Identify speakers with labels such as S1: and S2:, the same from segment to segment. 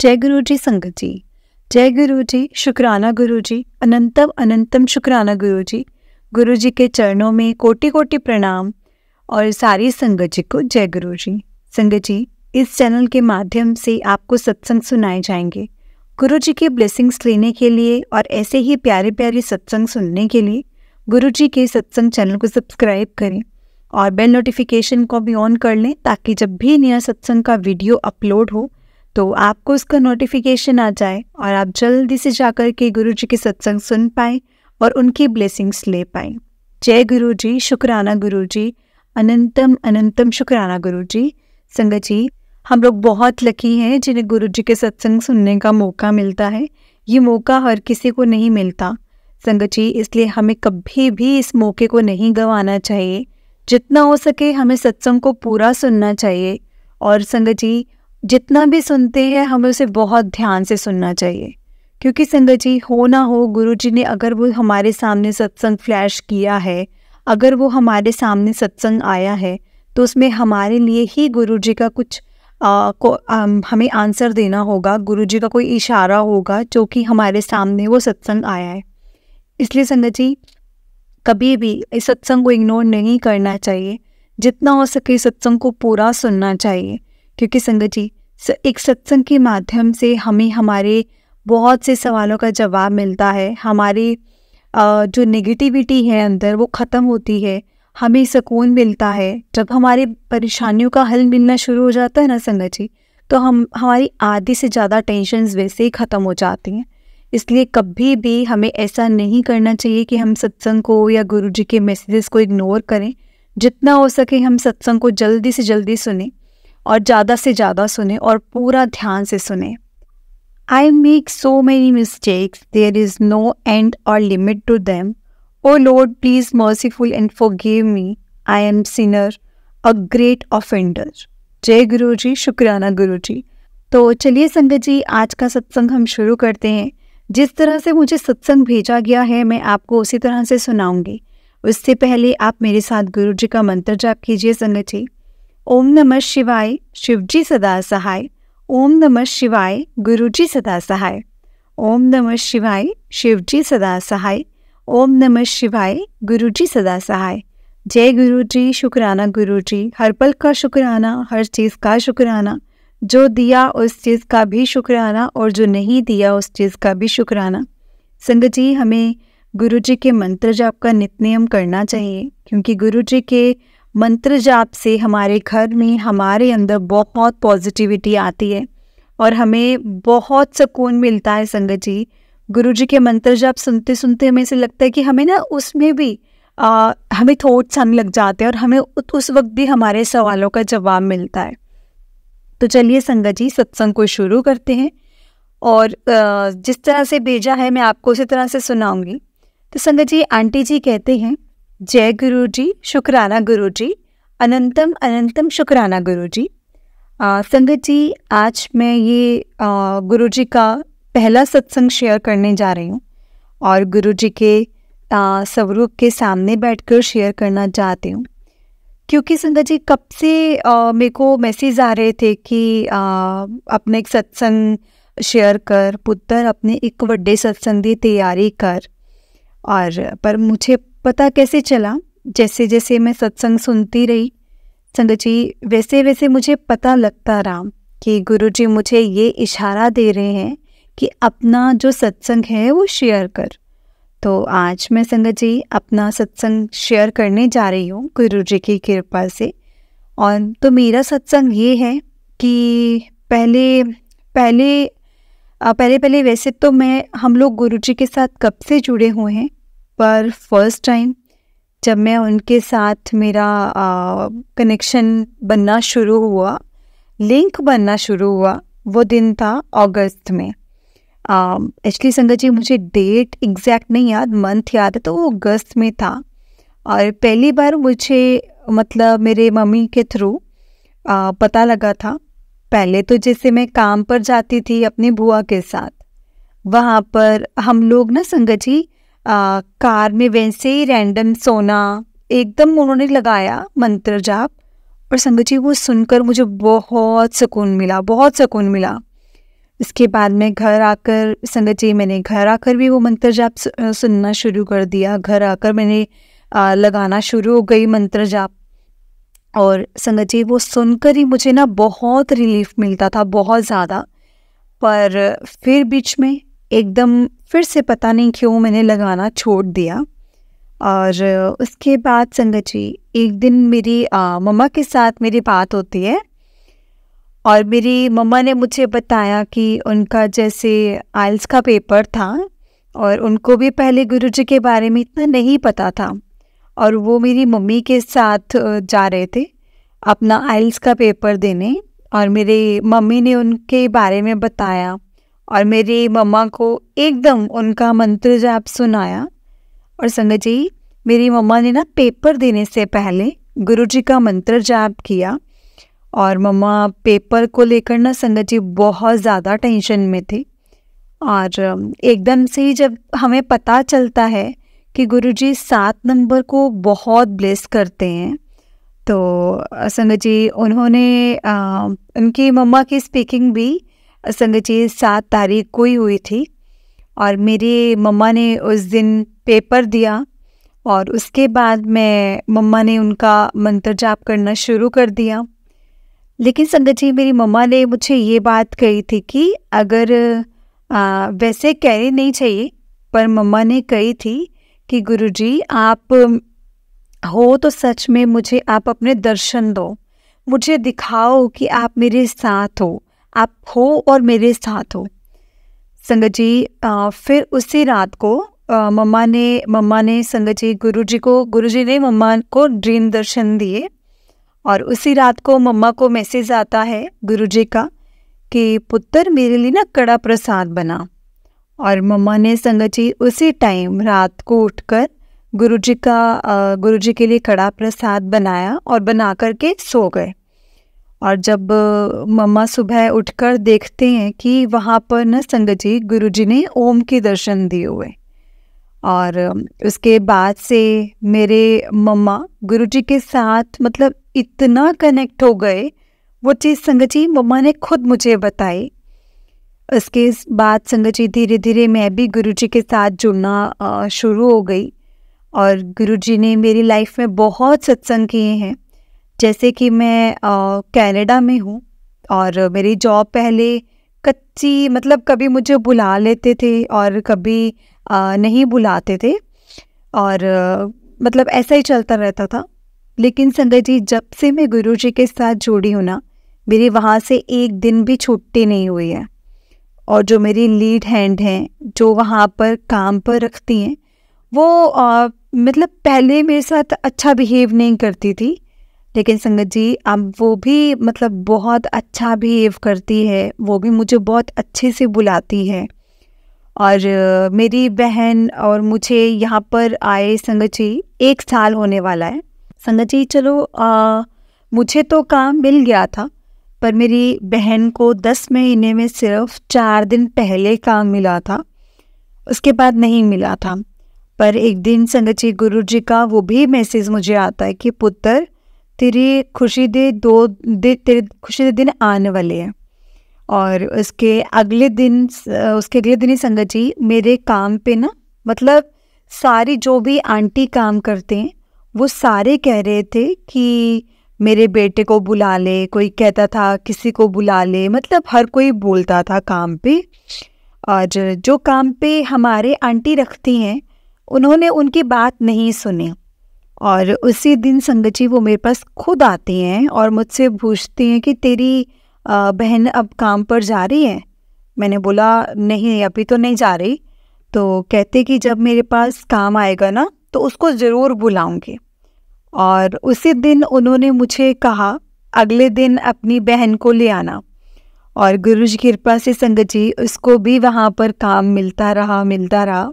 S1: जय गुरु जी संगत जी। जय गुरु जी, शुक्राना गुरु जी, अनंतम अनंतम शुक्राना गुरु जी। गुरु जी के चरणों में कोटि कोटि प्रणाम और सारी संगत जी को जय गुरु जी। संगत जी, इस चैनल के माध्यम से आपको सत्संग सुनाए जाएंगे। गुरु जी के ब्लेसिंग्स लेने के लिए और ऐसे ही प्यारे प्यारे सत्संग सुनने के लिए गुरु जी के सत्संग चैनल को सब्सक्राइब करें और बेल नोटिफिकेशन को भी ऑन कर लें, ताकि जब भी नया सत्संग का वीडियो अपलोड हो तो आपको उसका नोटिफिकेशन आ जाए और आप जल्दी से जाकर के गुरु जी के सत्संग सुन पाएँ और उनकी ब्लेसिंग्स ले पाएँ। जय गुरु जी, शुक्राना गुरु जी, अनंतम अनंतम शुक्राना गुरु जी। संगत जी, हम लोग बहुत लकी हैं जिन्हें गुरु जी के सत्संग सुनने का मौका मिलता है। ये मौका हर किसी को नहीं मिलता संगत जी, इसलिए हमें कभी भी इस मौके को नहीं गंवाना चाहिए। जितना हो सके हमें सत्संग को पूरा सुनना चाहिए और संगत जी, जितना भी सुनते हैं हमें उसे बहुत ध्यान से सुनना चाहिए, क्योंकि संगत जी, हो ना हो गुरु जी ने अगर वो हमारे सामने सत्संग फ्लैश किया है, अगर वो हमारे सामने सत्संग आया है, तो उसमें हमारे लिए ही गुरु जी का कुछ हमें आंसर देना होगा। गुरु जी का कोई इशारा होगा जो कि हमारे सामने वो सत्संग आया है। इसलिए संगत जी, कभी भी इस सत्संग को इग्नोर नहीं करना चाहिए। जितना हो सके सत्संग को पूरा सुनना चाहिए, क्योंकि संगत जी, एक सत्संग के माध्यम से हमें हमारे बहुत से सवालों का जवाब मिलता है। हमारी जो नेगेटिविटी है अंदर वो ख़त्म होती है, हमें सुकून मिलता है। जब हमारी परेशानियों का हल मिलना शुरू हो जाता है ना संगत जी, तो हमारी आधी से ज़्यादा टेंशन्स वैसे ही ख़त्म हो जाती हैं। इसलिए कभी भी हमें ऐसा नहीं करना चाहिए कि हम सत्संग को या गुरु जी के मैसेजेस को इग्नोर करें। जितना हो सके हम सत्संग को जल्दी से जल्दी सुने और ज़्यादा से ज़्यादा सुने और पूरा ध्यान से सुने। I make so many mistakes, there is no end or limit to them. Oh Lord, please merciful and forgive me. I am sinner, a great offender. जय गुरु जी, शुक्राना गुरु जी। तो चलिए संगत जी, आज का सत्संग हम शुरू करते हैं। जिस तरह से मुझे सत्संग भेजा गया है मैं आपको उसी तरह से सुनाऊंगी। उससे पहले आप मेरे साथ गुरु जी का मंत्र जाप कीजिए संगत जी। ओम नमः शिवाय, शिवजी सदा सहाय। ओम नमः शिवाय, गुरुजी सदा सहाय। ओम नमः शिवाय, शिवजी सदा सहाय। ओम नमः शिवाय, गुरुजी सदा सहाय। जय गुरु जी, शुक्राना गुरु जी। हर पल का शुक्राना, हर चीज़ का शुक्राना। जो दिया उस चीज़ का भी शुक्राना और जो नहीं दिया उस चीज़ का भी शुक्राना। संगत जी, हमें गुरु जी के मंत्र जाप का नित्य करना चाहिए, क्योंकि गुरु जी के मंत्र जाप से हमारे घर में, हमारे अंदर बहुत पॉजिटिविटी आती है और हमें बहुत सुकून मिलता है संगत जी। गुरु जी के मंत्र जाप सुनते सुनते हमें ऐसे लगता है कि हमें ना उसमें भी हमें थॉट्स आने लग जाते हैं और हमें उस वक्त भी हमारे सवालों का जवाब मिलता है। तो चलिए संगत जी, सत्संग को शुरू करते हैं और जिस तरह से भेजा है मैं आपको उसी तरह से सुनाऊंगी। तो संगत जी, आंटी जी कहते हैं, जय गुरु जी, शुक्राना गुरु जी, अनंतम अनंतम शुक्राना गुरु जी। संगत जी, आज मैं ये गुरु जी का पहला सत्संग शेयर करने जा रही हूँ और गुरु जी के स्वरूप के सामने बैठकर शेयर करना चाहती हूँ, क्योंकि संगत जी कब से मेरे को मैसेज आ रहे थे कि अपने एक सत्संग शेयर कर पुत्र, अपने एक बड़े सत्संग की तैयारी कर। और पर मुझे पता कैसे चला, जैसे जैसे मैं सत्संग सुनती रही संगत जी, वैसे वैसे मुझे पता लगता रहा कि गुरु जी मुझे ये इशारा दे रहे हैं कि अपना जो सत्संग है वो शेयर कर। तो आज मैं संगत जी अपना सत्संग शेयर करने जा रही हूँ गुरु जी की कृपा से। और तो मेरा सत्संग ये है कि पहले वैसे तो हम लोग गुरु जी के साथ कब से जुड़े हुए हैं, पर फर्स्ट टाइम जब मैं उनके साथ मेरा कनेक्शन बनना शुरू हुआ, लिंक बनना शुरू हुआ, वो दिन था अगस्त में। एक्चुअली संगत जी, मुझे डेट एग्जैक्ट नहीं याद, मंथ याद है, तो वो अगस्त में था। और पहली बार मुझे मतलब मेरे मम्मी के थ्रू पता लगा था। पहले तो जैसे मैं काम पर जाती थी अपनी बुआ के साथ, वहाँ पर हम लोग ना संगत जी कार में वैसे ही रैंडम सोना एकदम उन्होंने लगाया मंत्र जाप, और संगत जी वो सुनकर मुझे बहुत सुकून मिला, बहुत सुकून मिला। इसके बाद में घर आकर संगत जी मैंने घर आकर भी वो मंत्र जाप सुनना शुरू कर दिया। घर आकर मैंने लगाना शुरू हो गई मंत्र जाप। और संगत जी वो सुनकर ही मुझे ना बहुत रिलीफ मिलता था, बहुत ज़्यादा। पर फिर बीच में एकदम फिर से पता नहीं क्यों मैंने लगाना छोड़ दिया। और उसके बाद संगत जी एक दिन मेरी मम्मा के साथ मेरी बात होती है और मेरी मम्मा ने मुझे बताया कि उनका जैसे आइल्स का पेपर था और उनको भी पहले गुरुजी के बारे में इतना नहीं पता था, और वो मेरी मम्मी के साथ जा रहे थे अपना आइल्स का पेपर देने। और मेरी मम्मी ने उनके बारे में बताया और मेरी मम्मा को एकदम उनका मंत्र जाप सुनाया। और संगत जी मेरी मम्मा ने ना पेपर देने से पहले गुरुजी का मंत्र जाप किया। और मम्मा पेपर को लेकर ना संगत जी बहुत ज़्यादा टेंशन में थी। और एकदम से ही जब हमें पता चलता है कि गुरुजी 7 नंबर को बहुत ब्लेस करते हैं, तो संगत जी उन्होंने उनकी मम्मा की स्पीकिंग भी संगत जी 7 तारीख को ही हुई थी। और मेरी मम्मा ने उस दिन पेपर दिया और उसके बाद में मम्मा ने उनका मंत्र जाप करना शुरू कर दिया। लेकिन संगत जी मेरी मम्मा ने मुझे ये बात कही थी कि अगर वैसे कहनी नहीं चाहिए, पर मम्मा ने कही थी कि गुरुजी आप हो तो सच में मुझे आप अपने दर्शन दो, मुझे दिखाओ कि आप मेरे साथ हो, आप हो और मेरे साथ हो। संगत जी फिर उसी रात को मम्मा ने संगत जी गुरुजी ने मम्मा को ड्रीम दर्शन दिए। और उसी रात को मम्मा को मैसेज आता है गुरुजी का कि पुत्र मेरे लिए ना कड़ा प्रसाद बना। और मम्मा ने संगत जी उसी टाइम रात को उठकर गुरुजी के लिए कड़ा प्रसाद बनाया और बना करके सो गए। और जब मम्मा सुबह उठकर देखते हैं कि वहाँ पर ना संगत जी गुरुजी ने ओम के दर्शन दिए हुए। और उसके बाद से मेरे मम्मा गुरुजी के साथ मतलब इतना कनेक्ट हो गए, वो चीज़ संगत जी मम्मा ने खुद मुझे बताई। उसके बाद संगत जी धीरे धीरे मैं भी गुरुजी के साथ जुड़ना शुरू हो गई। और गुरुजी ने मेरी लाइफ में बहुत सत्संग किए हैं। जैसे कि मैं कनाडा में हूँ और मेरी जॉब पहले कच्ची, मतलब कभी मुझे बुला लेते थे और कभी नहीं बुलाते थे, और मतलब ऐसा ही चलता रहता था। लेकिन संगत जी जब से मैं गुरुजी के साथ जुड़ी हूँ ना, मेरी वहाँ से एक दिन भी छुट्टी नहीं हुई है। और जो मेरी लीड हैंड हैं जो वहाँ पर काम पर रखती हैं, वो मतलब पहले मेरे साथ अच्छा बिहेव नहीं करती थी, लेकिन संगत जी अब वो भी मतलब बहुत अच्छा बिहेव करती है, वो भी मुझे बहुत अच्छे से बुलाती है। और मेरी बहन और मुझे यहाँ पर आए संगत जी 1 साल होने वाला है। संगत जी चलो मुझे तो काम मिल गया था, पर मेरी बहन को 10 महीने में सिर्फ 4 दिन पहले काम मिला था, उसके बाद नहीं मिला था। पर एक दिन संगत जी गुरुजी का वो भी मैसेज मुझे आता है कि पुत्र तेरी खुशी तेरे खुशी के दिन आने वाले हैं। और उसके अगले दिन ही संगत जी मेरे काम पे ना, मतलब सारी जो भी आंटी काम करते हैं वो सारे कह रहे थे कि मेरे बेटे को बुला ले, कोई कहता था किसी को बुला ले, मतलब हर कोई बोलता था काम पे। और जो काम पे हमारे आंटी रखती हैं उन्होंने उनकी बात नहीं सुनी। और उसी दिन संगत जी वो मेरे पास खुद आती हैं और मुझसे पूछती हैं कि तेरी बहन अब काम पर जा रही है। मैंने बोला नहीं अभी तो नहीं जा रही। तो कहते कि जब मेरे पास काम आएगा ना तो उसको ज़रूर बुलाऊंगी। और उसी दिन उन्होंने मुझे कहा अगले दिन अपनी बहन को ले आना। और गुरुजी की कृपा से संगत जी उसको भी वहाँ पर काम मिलता रहा।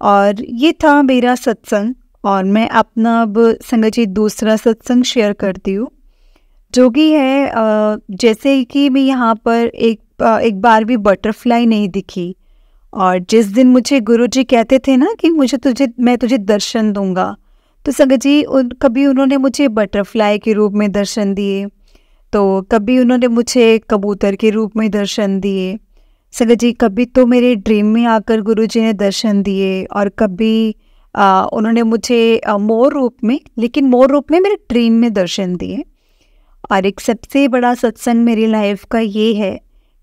S1: और ये था मेरा सत्संग। और मैं अपना अब संगत जी दूसरा सत्संग शेयर करती हूँ, जो कि है जैसे कि मैं यहाँ पर एक बार भी बटरफ्लाई नहीं दिखी। और जिस दिन मुझे गुरुजी कहते थे ना कि मैं तुझे दर्शन दूंगा, तो संगत जी कभी उन्होंने मुझे बटरफ्लाई के रूप में दर्शन दिए, तो कभी उन्होंने मुझे कबूतर के रूप में दर्शन दिए, संगत जी, कभी तो मेरे ड्रीम में आकर गुरुजी ने दर्शन दिए, और कभी उन्होंने मुझे मोर रूप में, लेकिन मोर रूप में मेरे ड्रीम में दर्शन दिए। और एक सबसे बड़ा सत्संग मेरी लाइफ का ये है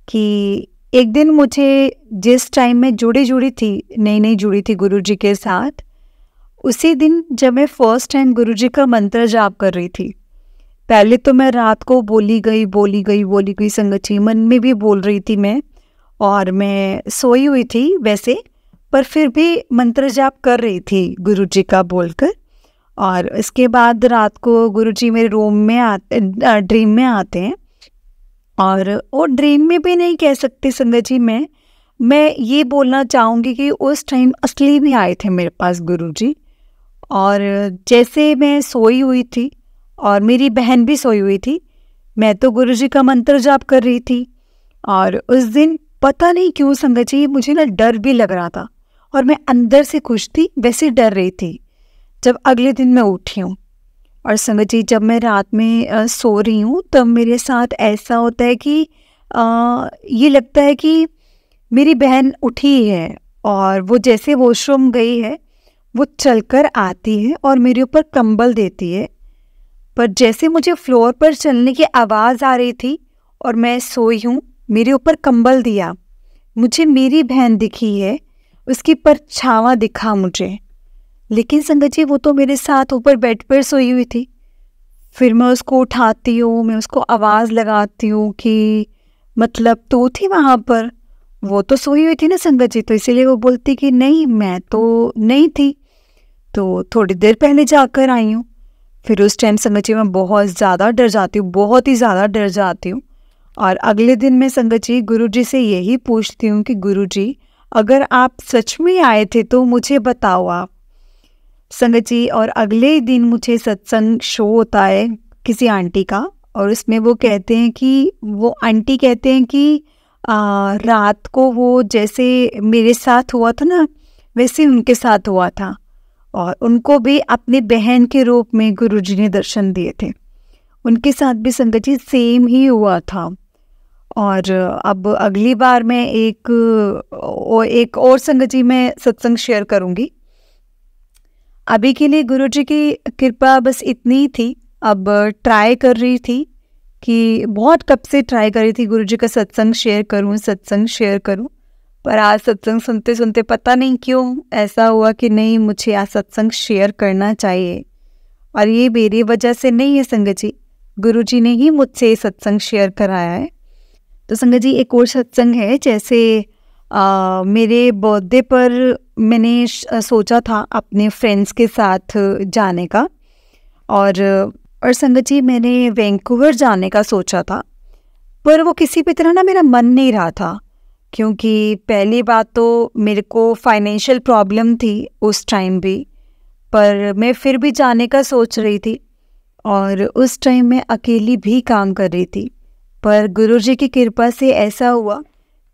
S1: कि एक दिन मुझे, जिस टाइम में जुड़ी थी, नई नई जुड़ी थी गुरुजी के साथ, उसी दिन जब मैं फर्स्ट टाइम गुरुजी का मंत्र जाप कर रही थी। पहले तो मैं रात को बोली गई संगत जी, मन में भी बोल रही थी मैं, और मैं सोई हुई थी वैसे, पर फिर भी मंत्र जाप कर रही थी गुरुजी का बोलकर। और इसके बाद रात को गुरुजी मेरे रूम में आते, ड्रीम में आते हैं। और वो ड्रीम में भी नहीं कह सकती संगत जी, मैं ये बोलना चाहूँगी कि उस टाइम असली में आए थे मेरे पास गुरुजी। और जैसे मैं सोई हुई थी और मेरी बहन भी सोई हुई थी, मैं तो गुरुजी का मंत्र जाप कर रही थी। और उस दिन पता नहीं क्यों संगत जी, मुझे ना डर भी लग रहा था, और मैं अंदर से खुश थी, वैसे डर रही थी। जब अगले दिन मैं उठी हूँ, और संगत जी जब मैं रात में सो रही हूँ, तब मेरे साथ ऐसा होता है कि ये लगता है कि मेरी बहन उठी है, और वो जैसे वॉशरूम गई है, वो चलकर आती है और मेरे ऊपर कंबल देती है। पर जैसे मुझे फ्लोर पर चलने की आवाज़ आ रही थी, और मैं सोई हूँ, मेरे ऊपर कंबल दिया, मुझे मेरी बहन दिखी है, उसकी परछावा दिखा मुझे। लेकिन संगत जी वो तो मेरे साथ ऊपर बेड पर सोई हुई थी। फिर मैं उसको उठाती हूँ, मैं उसको आवाज़ लगाती हूँ कि मतलब तू थी वहाँ पर? वो तो सोई हुई थी ना संगत जी, तो इसीलिए वो बोलती कि नहीं, मैं तो नहीं थी, तो थोड़ी देर पहले जाकर आई हूँ। फिर उस टाइम संगत जी मैं बहुत ज़्यादा डर जाती हूँ, बहुत ही ज़्यादा डर जाती हूँ। और अगले दिन मैं संगत जी गुरुजी से यही पूछती हूँ कि गुरुजी, अगर आप सच में आए थे तो मुझे बताओ आप, संगत जी। और अगले दिन मुझे सत्संग शो होता है किसी आंटी का, और उसमें वो कहते हैं कि, वो आंटी कहते हैं कि रात को वो जैसे मेरे साथ हुआ था ना, वैसे उनके साथ हुआ था, और उनको भी अपनी बहन के रूप में गुरुजी ने दर्शन दिए थे। उनके साथ भी संगत जी सेम ही हुआ था। और अब अगली बार मैं एक और संगत जी मैं सत्संग शेयर करूँगी। अभी के लिए गुरुजी की कृपा बस इतनी ही थी। अब ट्राई कर रही थी कि, बहुत कब से ट्राई कर रही थी गुरुजी का सत्संग शेयर करूं, पर आज सत्संग सुनते सुनते पता नहीं क्यों ऐसा हुआ कि नहीं, मुझे आज सत्संग शेयर करना चाहिए। और ये मेरी वजह से नहीं है संगत जी, गुरुजी ने ही मुझसे सत्संग शेयर कराया है। तो संगत जी एक और सत्संग है, जैसे मेरे बर्थडे पर मैंने सोचा था अपने फ्रेंड्स के साथ जाने का, और संगत जी मैंने वैंकूवर जाने का सोचा था, पर वो किसी भी तरह ना मेरा मन नहीं रहा था, क्योंकि पहली बात तो मेरे को फाइनेंशियल प्रॉब्लम थी उस टाइम भी, पर मैं फिर भी जाने का सोच रही थी। और उस टाइम मैं अकेली भी काम कर रही थी, पर गुरुजी की कृपा से ऐसा हुआ,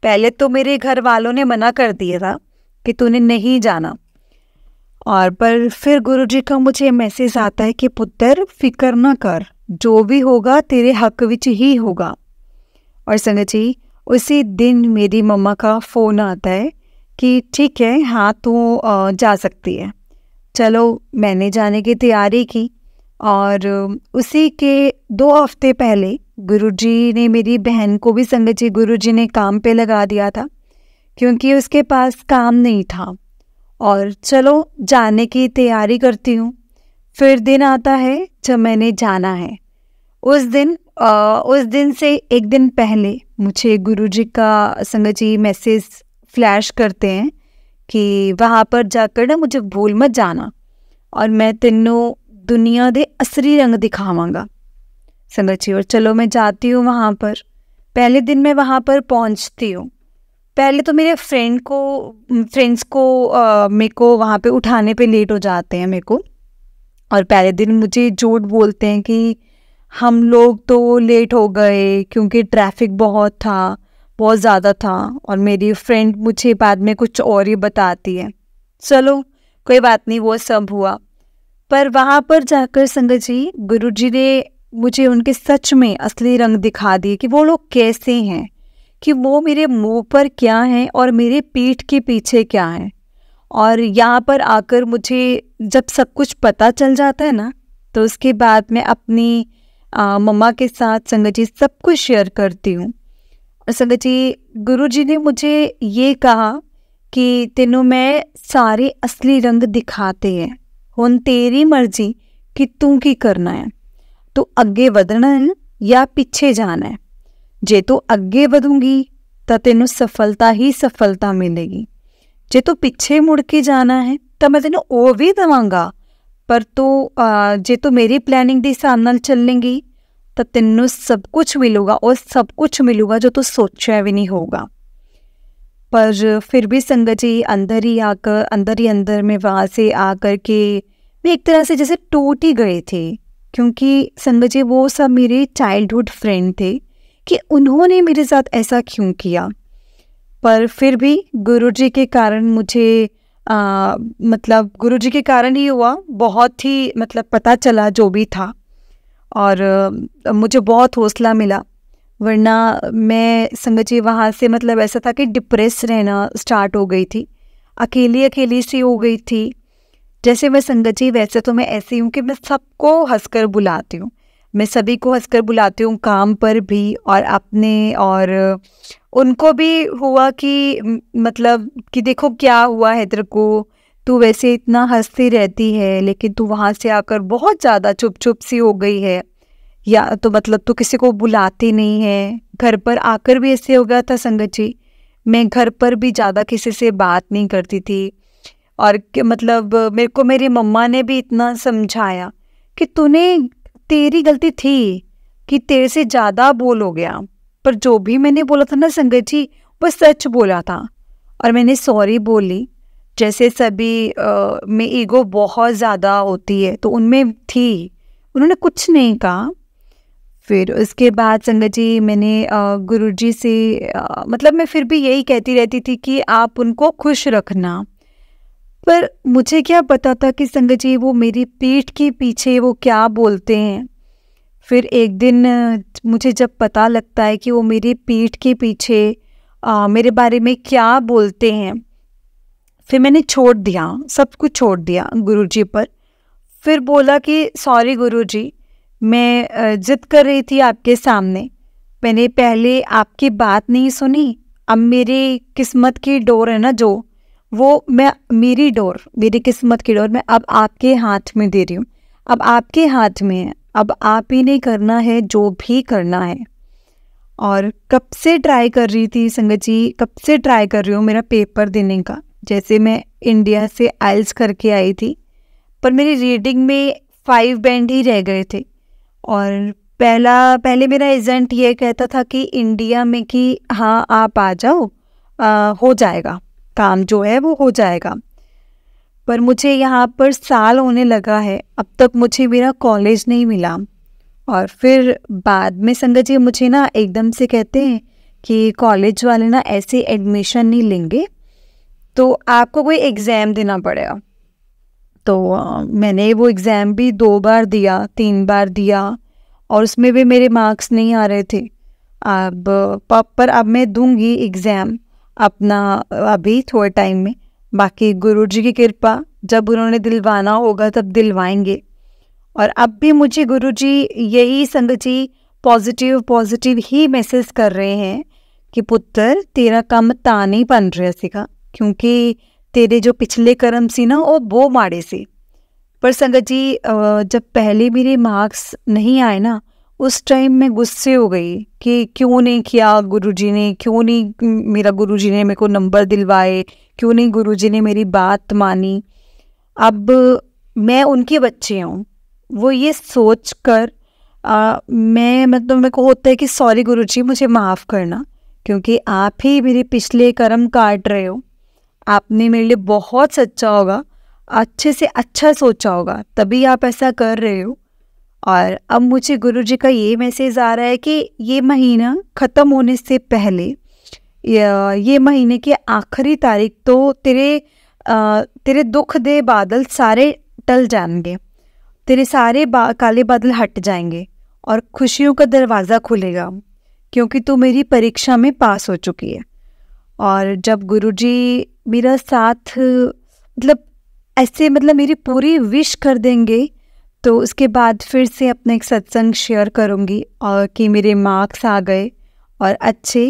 S1: पहले तो मेरे घर वालों ने मना कर दिया था कि तूने नहीं जाना, और पर फिर गुरुजी का मुझे मैसेज आता है कि पुत्र फिक्र ना कर, जो भी होगा तेरे हक विच ही होगा। और संगत जी उसी दिन मेरी मम्मा का फ़ोन आता है कि ठीक है, हाँ तू जा सकती है। चलो मैंने जाने की तैयारी की, और उसी के 2 हफ्ते पहले गुरुजी ने मेरी बहन को भी संगत जी गुरुजी ने काम पे लगा दिया था, क्योंकि उसके पास काम नहीं था। और चलो जाने की तैयारी करती हूँ। फिर दिन आता है जब मैंने जाना है। उस दिन से एक दिन पहले मुझे गुरुजी का संगत जी मैसेज फ्लैश करते हैं कि वहाँ पर जाकर ना मुझे भूल मत जाना, और मैं तेनों दुनिया दे असली रंग दिखावांगा संगत जी। और चलो मैं जाती हूँ वहाँ पर। पहले दिन मैं वहाँ पर पहुँचती हूँ, पहले तो मेरे फ्रेंड्स को मेरे को वहाँ पे उठाने पे लेट हो जाते हैं मेरे को, और पहले दिन मुझे झूठ बोलते हैं कि हम लोग तो लेट हो गए क्योंकि ट्रैफिक बहुत ज़्यादा था, और मेरी फ्रेंड मुझे बाद में कुछ और ही बताती है। चलो कोई बात नहीं, वो सब हुआ। पर वहाँ पर जाकर संगत जी गुरुजी ने मुझे उनके सच में असली रंग दिखा दिए कि वो लोग कैसे हैं, कि वो मेरे मुंह पर क्या है और मेरे पीठ के पीछे क्या है। और यहाँ पर आकर मुझे जब सब कुछ पता चल जाता है ना, तो उसके बाद मैं अपनी मम्मा के साथ संगत जी सब कुछ शेयर करती हूँ। और संगत जी, गुरु जी ने मुझे ये कहा कि तेनों मैं सारे असली रंग दिखाते हैं, हुण तेरी मर्जी कि तू की करना है, तू अगे ਵਧਣਾ है या पीछे जाना है। जे तू अगे ਵਧੂੰਗੀ तो तेनों सफलता ही सफलता मिलेगी, जे तू पीछे मुड़ के जाना है तो मैं तेनों वो भी देवांगा, पर तू जे तू मेरी प्लैनिंग के हिसाब नाल चलेंगी तो तेनों सब कुछ मिलूगा, और सब कुछ मिलूगा जो तू सोचा भी नहीं होगा। पर फिर भी संगत जी अंदर ही अंदर में वहाँ से आकर के मैं एक तरह से जैसे टूट ही गए थे, क्योंकि संगत जी वो सब मेरे चाइल्डहुड फ्रेंड थे कि उन्होंने मेरे साथ ऐसा क्यों किया। पर फिर भी गुरुजी के कारण मुझे मतलब गुरुजी के कारण ही हुआ, बहुत ही मतलब पता चला जो भी था, और मुझे बहुत हौसला मिला। वरना मैं संगत जी वहाँ से मतलब ऐसा था कि डिप्रेस रहना स्टार्ट हो गई थी, अकेली सी हो गई थी। जैसे मैं संगत जी, वैसे तो मैं ऐसी हूँ कि मैं सबको हंसकर बुलाती हूँ, मैं सभी को हंसकर बुलाती हूँ, काम पर भी और अपने, और उनको भी हुआ कि मतलब कि देखो क्या हुआ है तेरे को, तू वैसे इतना हंसती रहती है लेकिन तू वहाँ से आकर बहुत ज़्यादा चुप सी हो गई है, या तो मतलब तू किसी को बुलाती नहीं है। घर पर आकर भी ऐसे हो गया था संगत जी, मैं घर पर भी ज़्यादा किसी से बात नहीं करती थी, और मतलब मेरे को मेरी मम्मा ने भी इतना समझाया कि तेरी गलती थी कि तेरे से ज़्यादा बोल हो गया, पर जो भी मैंने बोला था ना संगत जी, वो सच बोला था, और मैंने सॉरी बोली। जैसे सभी में ईगो बहुत ज़्यादा होती है, तो उनमें थी, उन्होंने कुछ नहीं कहा। फिर उसके बाद संगत जी मैंने गुरुजी से मतलब मैं फिर भी यही कहती रहती थी कि आप उनको खुश रखना, पर मुझे क्या पता था कि संगत जी वो मेरी पीठ के पीछे वो क्या बोलते हैं। फिर एक दिन मुझे जब पता लगता है कि वो मेरी पीठ के पीछे मेरे बारे में क्या बोलते हैं, फिर मैंने छोड़ दिया, सब कुछ छोड़ दिया गुरुजी पर। फिर बोला कि सॉरी गुरुजी, मैं जिद कर रही थी आपके सामने, मैंने पहले आपकी बात नहीं सुनी। अब मेरी किस्मत की डोर है ना जो, वो मेरी किस्मत की डोर मैं अब आपके हाथ में दे रही हूँ, अब आपके हाथ में है, अब आप ही ने करना है जो भी करना है। और कब से ट्राई कर रही थी संगत जी, कब से ट्राई कर रही हूँ मेरा पेपर देने का। जैसे मैं इंडिया से आइल्स करके आई थी, पर मेरी रीडिंग में 5 बैंड ही रह गए थे, और पहले मेरा एजेंट ये कहता था कि इंडिया में कि हाँ आप आ जाओ, हो जाएगा काम, जो है वो हो जाएगा। पर मुझे यहाँ पर साल होने लगा है, अब तक मुझे मेरा कॉलेज नहीं मिला। और फिर बाद में संगत जी मुझे ना एकदम से कहते हैं कि कॉलेज वाले ना ऐसे एडमिशन नहीं लेंगे, तो आपको कोई एग्ज़ाम देना पड़ेगा। तो मैंने वो एग्ज़ाम भी 2 बार दिया, 3 बार दिया, और उसमें भी मेरे मार्क्स नहीं आ रहे थे। पर अब मैं दूंगी एग्ज़ाम अपना अभी थोड़े टाइम में, बाकी गुरुजी की कृपा, जब उन्होंने दिलवाना होगा तब दिलवाएंगे। और अब भी मुझे गुरुजी यही संगत जी पॉजिटिव ही मैसेज कर रहे हैं कि पुत्र तेरा काम तां नहीं बन रहा सीगा, क्योंकि तेरे जो पिछले कर्म सी ना वो माड़े सी। पर संगत जी जब पहले मेरे मार्क्स नहीं आए ना, उस टाइम मैं गुस्से हो गई कि क्यों नहीं किया गुरुजी ने, क्यों नहीं मेरा गुरुजी ने मेरे को नंबर दिलवाए, क्यों नहीं गुरुजी ने मेरी बात मानी। अब मैं उनके बच्चे हूँ, वो ये सोच कर मैं मतलब मेरे को होता है कि सॉरी गुरुजी मुझे माफ़ करना, क्योंकि आप ही मेरे पिछले कर्म काट रहे हो, आपने मेरे लिए बहुत सच्चा होगा, अच्छे से अच्छा सोचा होगा, तभी आप ऐसा कर रहे हो। और अब मुझे गुरुजी का ये मैसेज आ रहा है कि ये महीना ख़त्म होने से पहले, ये महीने की आखिरी तारीख तो तेरे दुख दे बादल सारे टल जाएंगे, तेरे सारे काले बादल हट जाएंगे और खुशियों का दरवाज़ा खुलेगा, क्योंकि तू मेरी परीक्षा में पास हो चुकी है। और जब गुरुजी मेरा साथ मतलब ऐसे मतलब मेरी पूरी विश कर देंगे, तो उसके बाद फिर से अपना एक सत्संग शेयर करूँगी और कि मेरे मार्क्स आ गए और अच्छे।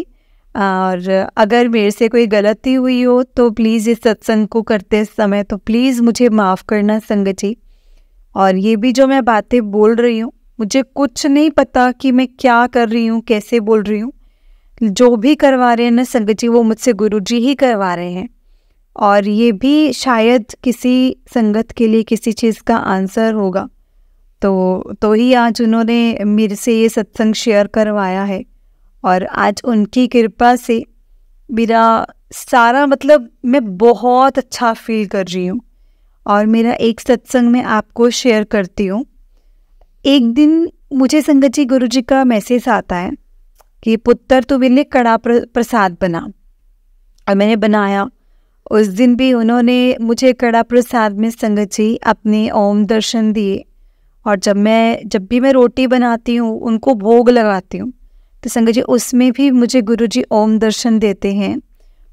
S1: और अगर मेरे से कोई गलती हुई हो तो प्लीज़ इस सत्संग को करते समय तो प्लीज़ मुझे माफ़ करना संगत जी। और ये भी जो मैं बातें बोल रही हूँ, मुझे कुछ नहीं पता कि मैं क्या कर रही हूँ, कैसे बोल रही हूँ। जो भी करवा रहे हैं ना संगत जी, वो मुझसे गुरुजी ही करवा रहे हैं। और ये भी शायद किसी संगत के लिए किसी चीज़ का आंसर होगा, तो ही आज उन्होंने मेरे से ये सत्संग शेयर करवाया है। और आज उनकी कृपा से मेरा सारा मतलब मैं बहुत अच्छा फील कर रही हूँ। और मेरा एक सत्संग मैं आपको शेयर करती हूँ। एक दिन मुझे संगत जी गुरुजी का मैसेज आता है कि पुत्र तू मेरे लिए कड़ा प्रसाद बना। और मैंने बनाया। उस दिन भी उन्होंने मुझे कड़ा प्रसाद में संगत जी अपने ओम दर्शन दिए। और जब भी मैं रोटी बनाती हूँ, उनको भोग लगाती हूँ, तो संगत जी उसमें भी मुझे गुरुजी ओम दर्शन देते हैं।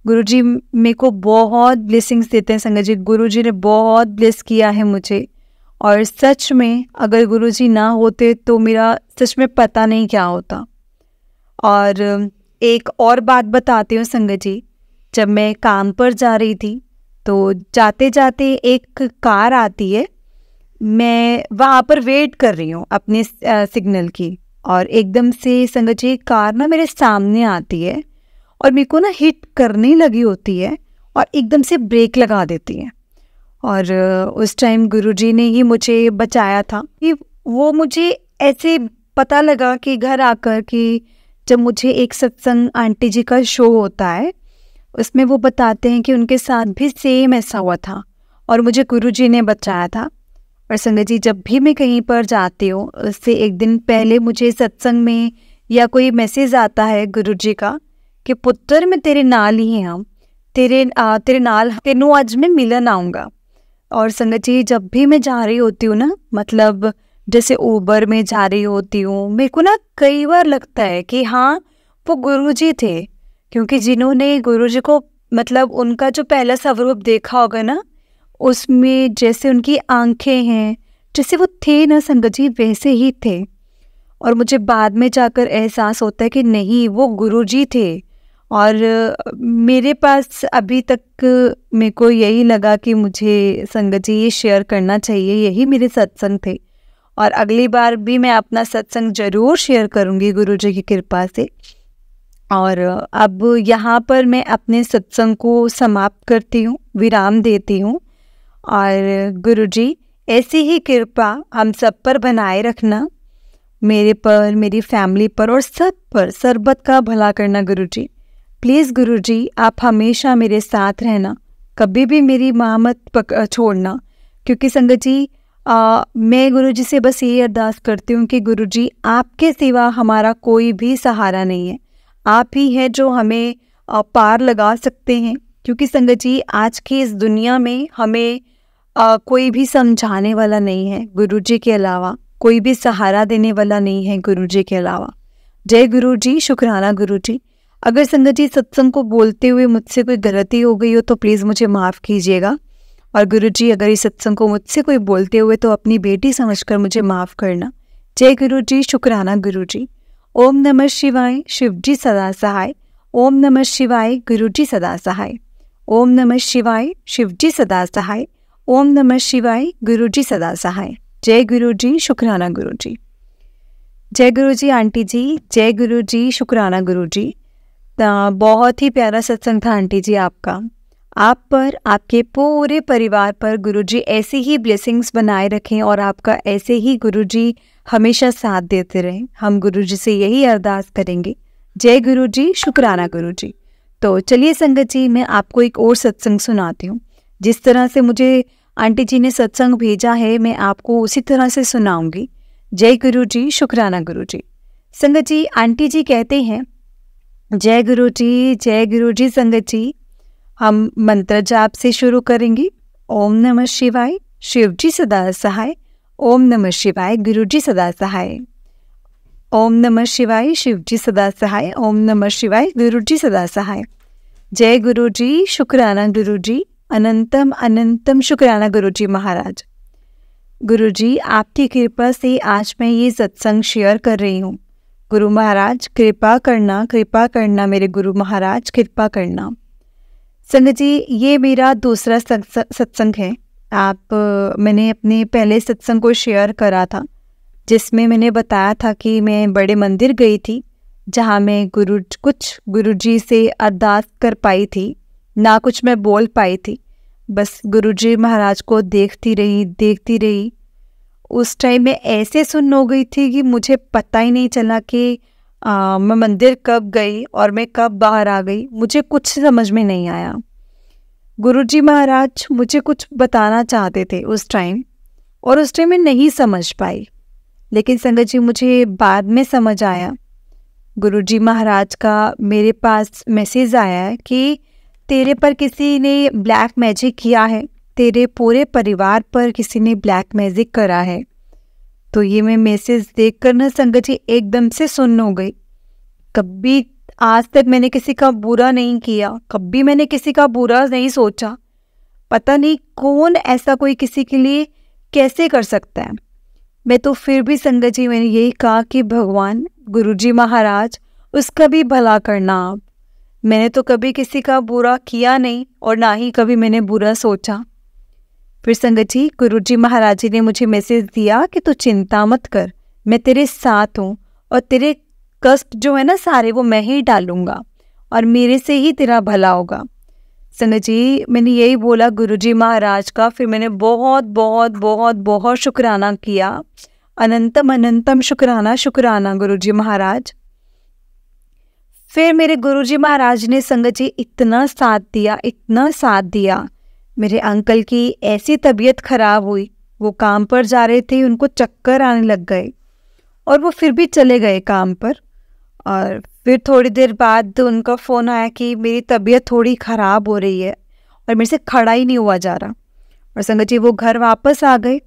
S1: गुरुजी मेरे को बहुत ब्लेसिंग्स देते हैं संगत जी। गुरुजी ने बहुत ब्लेस किया है मुझे। और सच में अगर गुरुजी ना होते तो मेरा सच में पता नहीं क्या होता। और एक और बात बताती हूँ संगत जी। जब मैं काम पर जा रही थी तो जाते जाते एक कार आती है। मैं वहाँ पर वेट कर रही हूँ अपने सिग्नल की, और एकदम से संगत जी कार ना मेरे सामने आती है और मेरे को ना हिट करने लगी होती है और एकदम से ब्रेक लगा देती है। और उस टाइम गुरुजी ने ही मुझे बचाया था। कि वो मुझे ऐसे पता लगा कि घर आकर कि जब मुझे एक सत्संग आंटी जी का शो होता है, उसमें वो बताते हैं कि उनके साथ भी सेम ऐसा हुआ था और मुझे गुरुजी ने बचाया था। और संगत जी जब भी मैं कहीं पर जाती हूँ, उससे एक दिन पहले मुझे सत्संग में या कोई मैसेज आता है गुरुजी का कि पुत्र मैं तेरे नाल ही हाँ, तेरे नाल तेनों आज मैं मिलन आऊँगा। और संगत जी जब भी मैं जा रही होती हूँ ना, मतलब जैसे ऊबर में जा रही होती हूँ, मेरे को ना कई बार लगता है कि हाँ वो गुरुजी थे। क्योंकि जिन्होंने गुरुजी को मतलब उनका जो पहला स्वरूप देखा होगा ना, उसमें जैसे उनकी आंखें हैं, जैसे वो थे ना संगत जी वैसे ही थे। और मुझे बाद में जाकर एहसास होता है कि नहीं वो गुरुजी थे। और मेरे पास अभी तक मेरे को यही लगा कि मुझे संगत जी ये शेयर करना चाहिए, यही मेरे सत्संग थे। और अगली बार भी मैं अपना सत्संग ज़रूर शेयर करूँगी गुरुजी की कृपा से। और अब यहाँ पर मैं अपने सत्संग को समाप्त करती हूँ, विराम देती हूँ। और गुरुजी ऐसी ही कृपा हम सब पर बनाए रखना, मेरे पर, मेरी फैमिली पर और सब पर सरबत का भला करना गुरुजी। प्लीज़ गुरुजी आप हमेशा मेरे साथ रहना, कभी भी मेरी माँ मत छोड़ना। क्योंकि संगत जी मैं गुरुजी से बस ये अरदास करती हूँ कि गुरुजी आपके सिवा हमारा कोई भी सहारा नहीं है। आप ही हैं जो हमें पार लगा सकते हैं। क्योंकि संगत जी आज की इस दुनिया में हमें कोई भी समझाने वाला नहीं है गुरुजी के अलावा, कोई भी सहारा देने वाला नहीं है गुरुजी के अलावा। जय गुरुजी, शुक्राना गुरुजी। अगर संगत जी सत्संग को बोलते हुए मुझसे कोई गलती हो गई हो तो प्लीज़ मुझे माफ़ कीजिएगा। और गुरुजी अगर इस सत्संग को मुझसे कोई बोलते हुए तो अपनी बेटी समझकर मुझे माफ़ करना। जय गुरुजी, शुक्राना गुरुजी। ओम नमः शिवाय, शिवजी सदा सहाय। ओम नमः शिवाय, गुरुजी सदा सहाय। ओम नमः शिवाय, शिवजी सदा सहाय। ओम नमः शिवाय, गुरुजी सदा सहाय। जय गुरुजी, शुक्राना गुरुजी। जय गुरुजी आंटी जी, जय गुरुजी, शुक्राना गुरुजी। बहुत ही प्यारा सत्संग था आंटी जी आपका। आप पर, आपके पूरे परिवार पर गुरुजी ऐसी ही ब्लेसिंग्स बनाए रखें और आपका ऐसे ही गुरुजी हमेशा साथ देते रहें। हम गुरुजी से यही अरदास करेंगे। जय गुरुजी, शुक्राना गुरुजी। तो चलिए संगत जी मैं आपको एक और सत्संग सुनाती हूँ। जिस तरह से मुझे आंटी जी ने सत्संग भेजा है मैं आपको उसी तरह से सुनाऊंगी। जय गुरुजी, शुक्राना गुरुजी। संगत जी आंटी जी कहते हैं जय गुरुजी, जय गुरुजी। संगत जी हम मंत्र जाप से शुरू करेंगे। ओम नमः शिवाय, शिवजी सदा सहाय। ओम नमः शिवाय, गुरुजी सदा सहाय। ओम नमः शिवाय, शिव जी सदा सहाय। ओम नमः शिवाय, गुरु जी सदा सहाय। जय गुरु जी, शुक्राना गुरु जी, अनंतम अनंतम शुक्राना गुरु जी महाराज। गुरु जी, आपकी कृपा से आज मैं ये सत्संग शेयर कर रही हूँ। गुरु महाराज कृपा करना मेरे गुरु महाराज कृपा करना। संगत जी, ये मेरा दूसरा सत्संग है। मैंने अपने पहले सत्संग को शेयर करा था, जिसमें मैंने बताया था कि मैं बड़े मंदिर गई थी, जहाँ मैं कुछ गुरुजी से अरदास कर पाई थी, ना कुछ मैं बोल पाई थी। बस गुरुजी महाराज को देखती रही। उस टाइम मैं ऐसे सुन्न हो गई थी कि मुझे पता ही नहीं चला कि मैं मंदिर कब गई और मैं कब बाहर आ गई। मुझे कुछ समझ में नहीं आया। गुरुजी महाराज मुझे कुछ बताना चाहते थे उस टाइम, और उस टाइम मैं नहीं समझ पाई। लेकिन संगत जी, मुझे बाद में समझ आया। गुरुजी महाराज का मेरे पास मैसेज आया है कि तेरे पर किसी ने ब्लैक मैजिक किया है, तेरे पूरे परिवार पर किसी ने ब्लैक मैजिक करा है। तो ये मैं मैसेज देखकर ना संगत जी एकदम से सुन्न हो गई। कभी आज तक मैंने किसी का बुरा नहीं किया, कभी मैंने किसी का बुरा नहीं सोचा। पता नहीं कौन ऐसा कोई किसी के लिए कैसे कर सकता है। मैं तो फिर भी संगत जी मैंने यही कहा कि भगवान गुरुजी महाराज उसका भी भला करना आप। मैंने तो कभी किसी का बुरा किया नहीं और ना ही कभी मैंने बुरा सोचा। फिर संगत जी गुरुजी महाराज जी ने मुझे मैसेज दिया कि तू चिंता मत कर, मैं तेरे साथ हूँ और तेरे कष्ट जो है ना सारे वो मैं ही डालूंगा और मेरे से ही तेरा भला होगा। संगत जी, मैंने यही बोला गुरुजी महाराज का। फिर मैंने बहुत बहुत बहुत बहुत शुक्राना किया। अनंतम अनंतम शुक्राना गुरुजी महाराज। फिर मेरे गुरुजी महाराज ने संगत जी इतना साथ दिया। मेरे अंकल की ऐसी तबीयत खराब हुई, वो काम पर जा रहे थे, उनको चक्कर आने लग गए और वो फिर भी चले गए काम पर। और फिर थोड़ी देर बाद उनका फ़ोन आया कि मेरी तबीयत थोड़ी ख़राब हो रही है और मेरे से खड़ा ही नहीं हुआ जा रहा। और संगत जी वो घर वापस आ गए।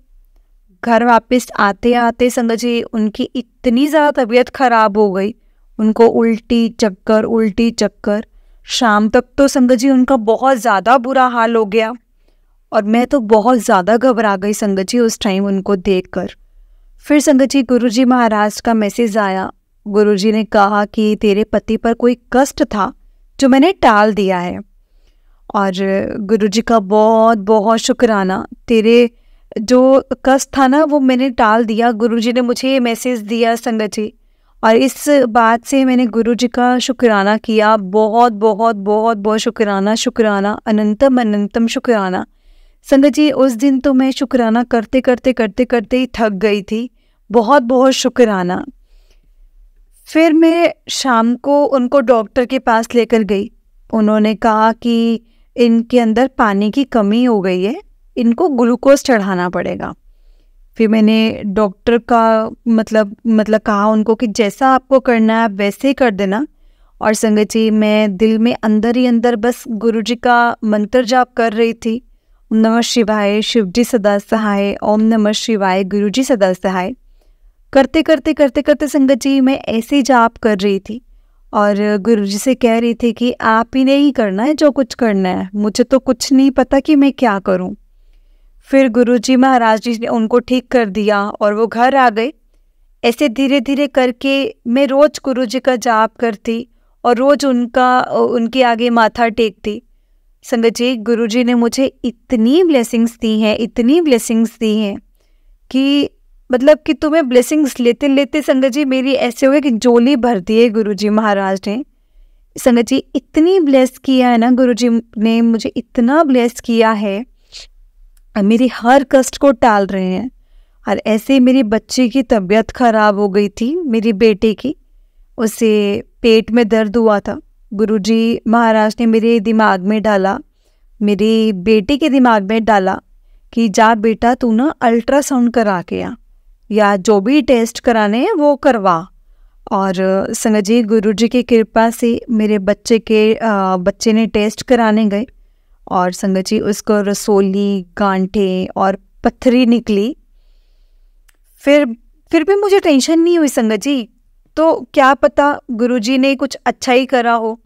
S1: घर वापस आते आते संगत जी उनकी इतनी ज़्यादा तबीयत ख़राब हो गई, उनको उल्टी चक्कर। शाम तक तो संगत जी उनका बहुत ज़्यादा बुरा हाल हो गया और मैं तो बहुत ज़्यादा घबरा गई संगत जी उस टाइम उनको देखकर। फिर संगत जी गुरुजी महाराज का मैसेज आया। गुरुजी ने कहा कि तेरे पति पर कोई कष्ट था जो मैंने टाल दिया है। और गुरुजी का बहुत बहुत शुक्राना, तेरे जो कष्ट था ना वो मैंने टाल दिया। गुरुजी ने मुझे ये मैसेज दिया संगत जी, और इस बात से मैंने गुरुजी का शुक्राना किया। बहुत बहुत बहुत बहुत शुक्राना, अनंतम अनंतम शुक्राना। संगत जी उस दिन तो मैं शुक्राना करते ही थक गई थी। बहुत बहुत शुक्राना। फिर मैं शाम को उनको डॉक्टर के पास लेकर गई। उन्होंने कहा कि इनके अंदर पानी की कमी हो गई है, इनको ग्लूकोज चढ़ाना पड़ेगा। फिर मैंने डॉक्टर का मतलब कहा उनको कि जैसा आपको करना है आप वैसे ही कर देना। और संगत जी मैं दिल में अंदर ही अंदर बस गुरुजी का मंत्र जाप कर रही थी। ओम नमः शिवाय, शिव जी सदा सहाय। ओम नमः शिवाय, गुरु जी सदा सहाय। करते संगत जी मैं ऐसे ही जाप कर रही थी और गुरुजी से कह रही थी कि आप ही ने ही करना है जो कुछ करना है, मुझे तो कुछ नहीं पता कि मैं क्या करूं। फिर गुरुजी महाराज जी ने उनको ठीक कर दिया और वो घर आ गए। ऐसे धीरे धीरे करके मैं रोज़ गुरुजी का जाप करती और रोज़ उनके आगे माथा टेकती। संगत जी गुरुजी ने मुझे इतनी ब्लेसिंग्स दी हैं कि मतलब कि तुम्हें ब्लेसिंग्स लेते लेते संगत जी मेरी ऐसे हो गए कि झोली भर दी है गुरुजी महाराज ने। संगत जी इतनी ब्लेस किया है ना, गुरुजी ने मुझे इतना ब्लेस किया है, मेरी हर कष्ट को टाल रहे हैं। और ऐसे मेरी बच्ची की तबीयत खराब हो गई थी, मेरी बेटे की, उसे पेट में दर्द हुआ था। गुरुजी महाराज ने मेरे दिमाग में डाला, मेरी बेटी के दिमाग में डाला कि जा बेटा तू ना अल्ट्रासाउंड करा के आ, या जो भी टेस्ट कराने हैं वो करवा। और संगत जी गुरुजी की कृपा से मेरे बच्चे ने टेस्ट कराने गए और संगत जी उसको रसोली, गांठें और पत्थरी निकली। फिर भी मुझे टेंशन नहीं हुई संगत जी। तो क्या पता गुरुजी ने कुछ अच्छा ही करा हो,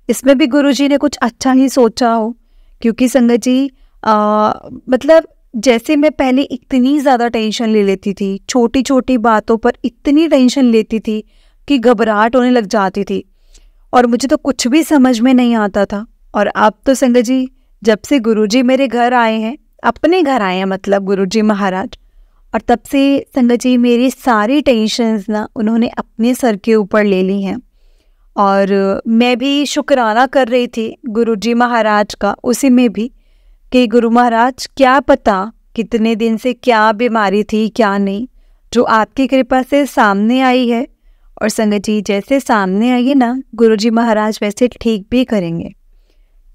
S1: इसमें भी गुरुजी ने कुछ अच्छा ही सोचा हो। क्योंकि संगत जी मतलब जैसे मैं पहले इतनी ज़्यादा टेंशन ले लेती थी, छोटी छोटी बातों पर इतनी टेंशन लेती थी कि घबराहट होने लग जाती थी और मुझे तो कुछ भी समझ में नहीं आता था। और अब तो संगत जी जब से गुरुजी मेरे घर आए हैं, अपने घर आए हैं मतलब गुरुजी महाराज, और तब से संगत जी मेरी सारी टेंशन्स ना उन्होंने अपने सर के ऊपर ले ली हैं। और मैं भी शुक्राना कर रही थी गुरुजी महाराज का उसी में भी कि गुरु महाराज क्या पता कितने दिन से क्या बीमारी थी क्या नहीं, जो आपकी कृपा से सामने आई है। और संगत जी जैसे सामने आई है ना गुरुजी महाराज वैसे ठीक भी करेंगे।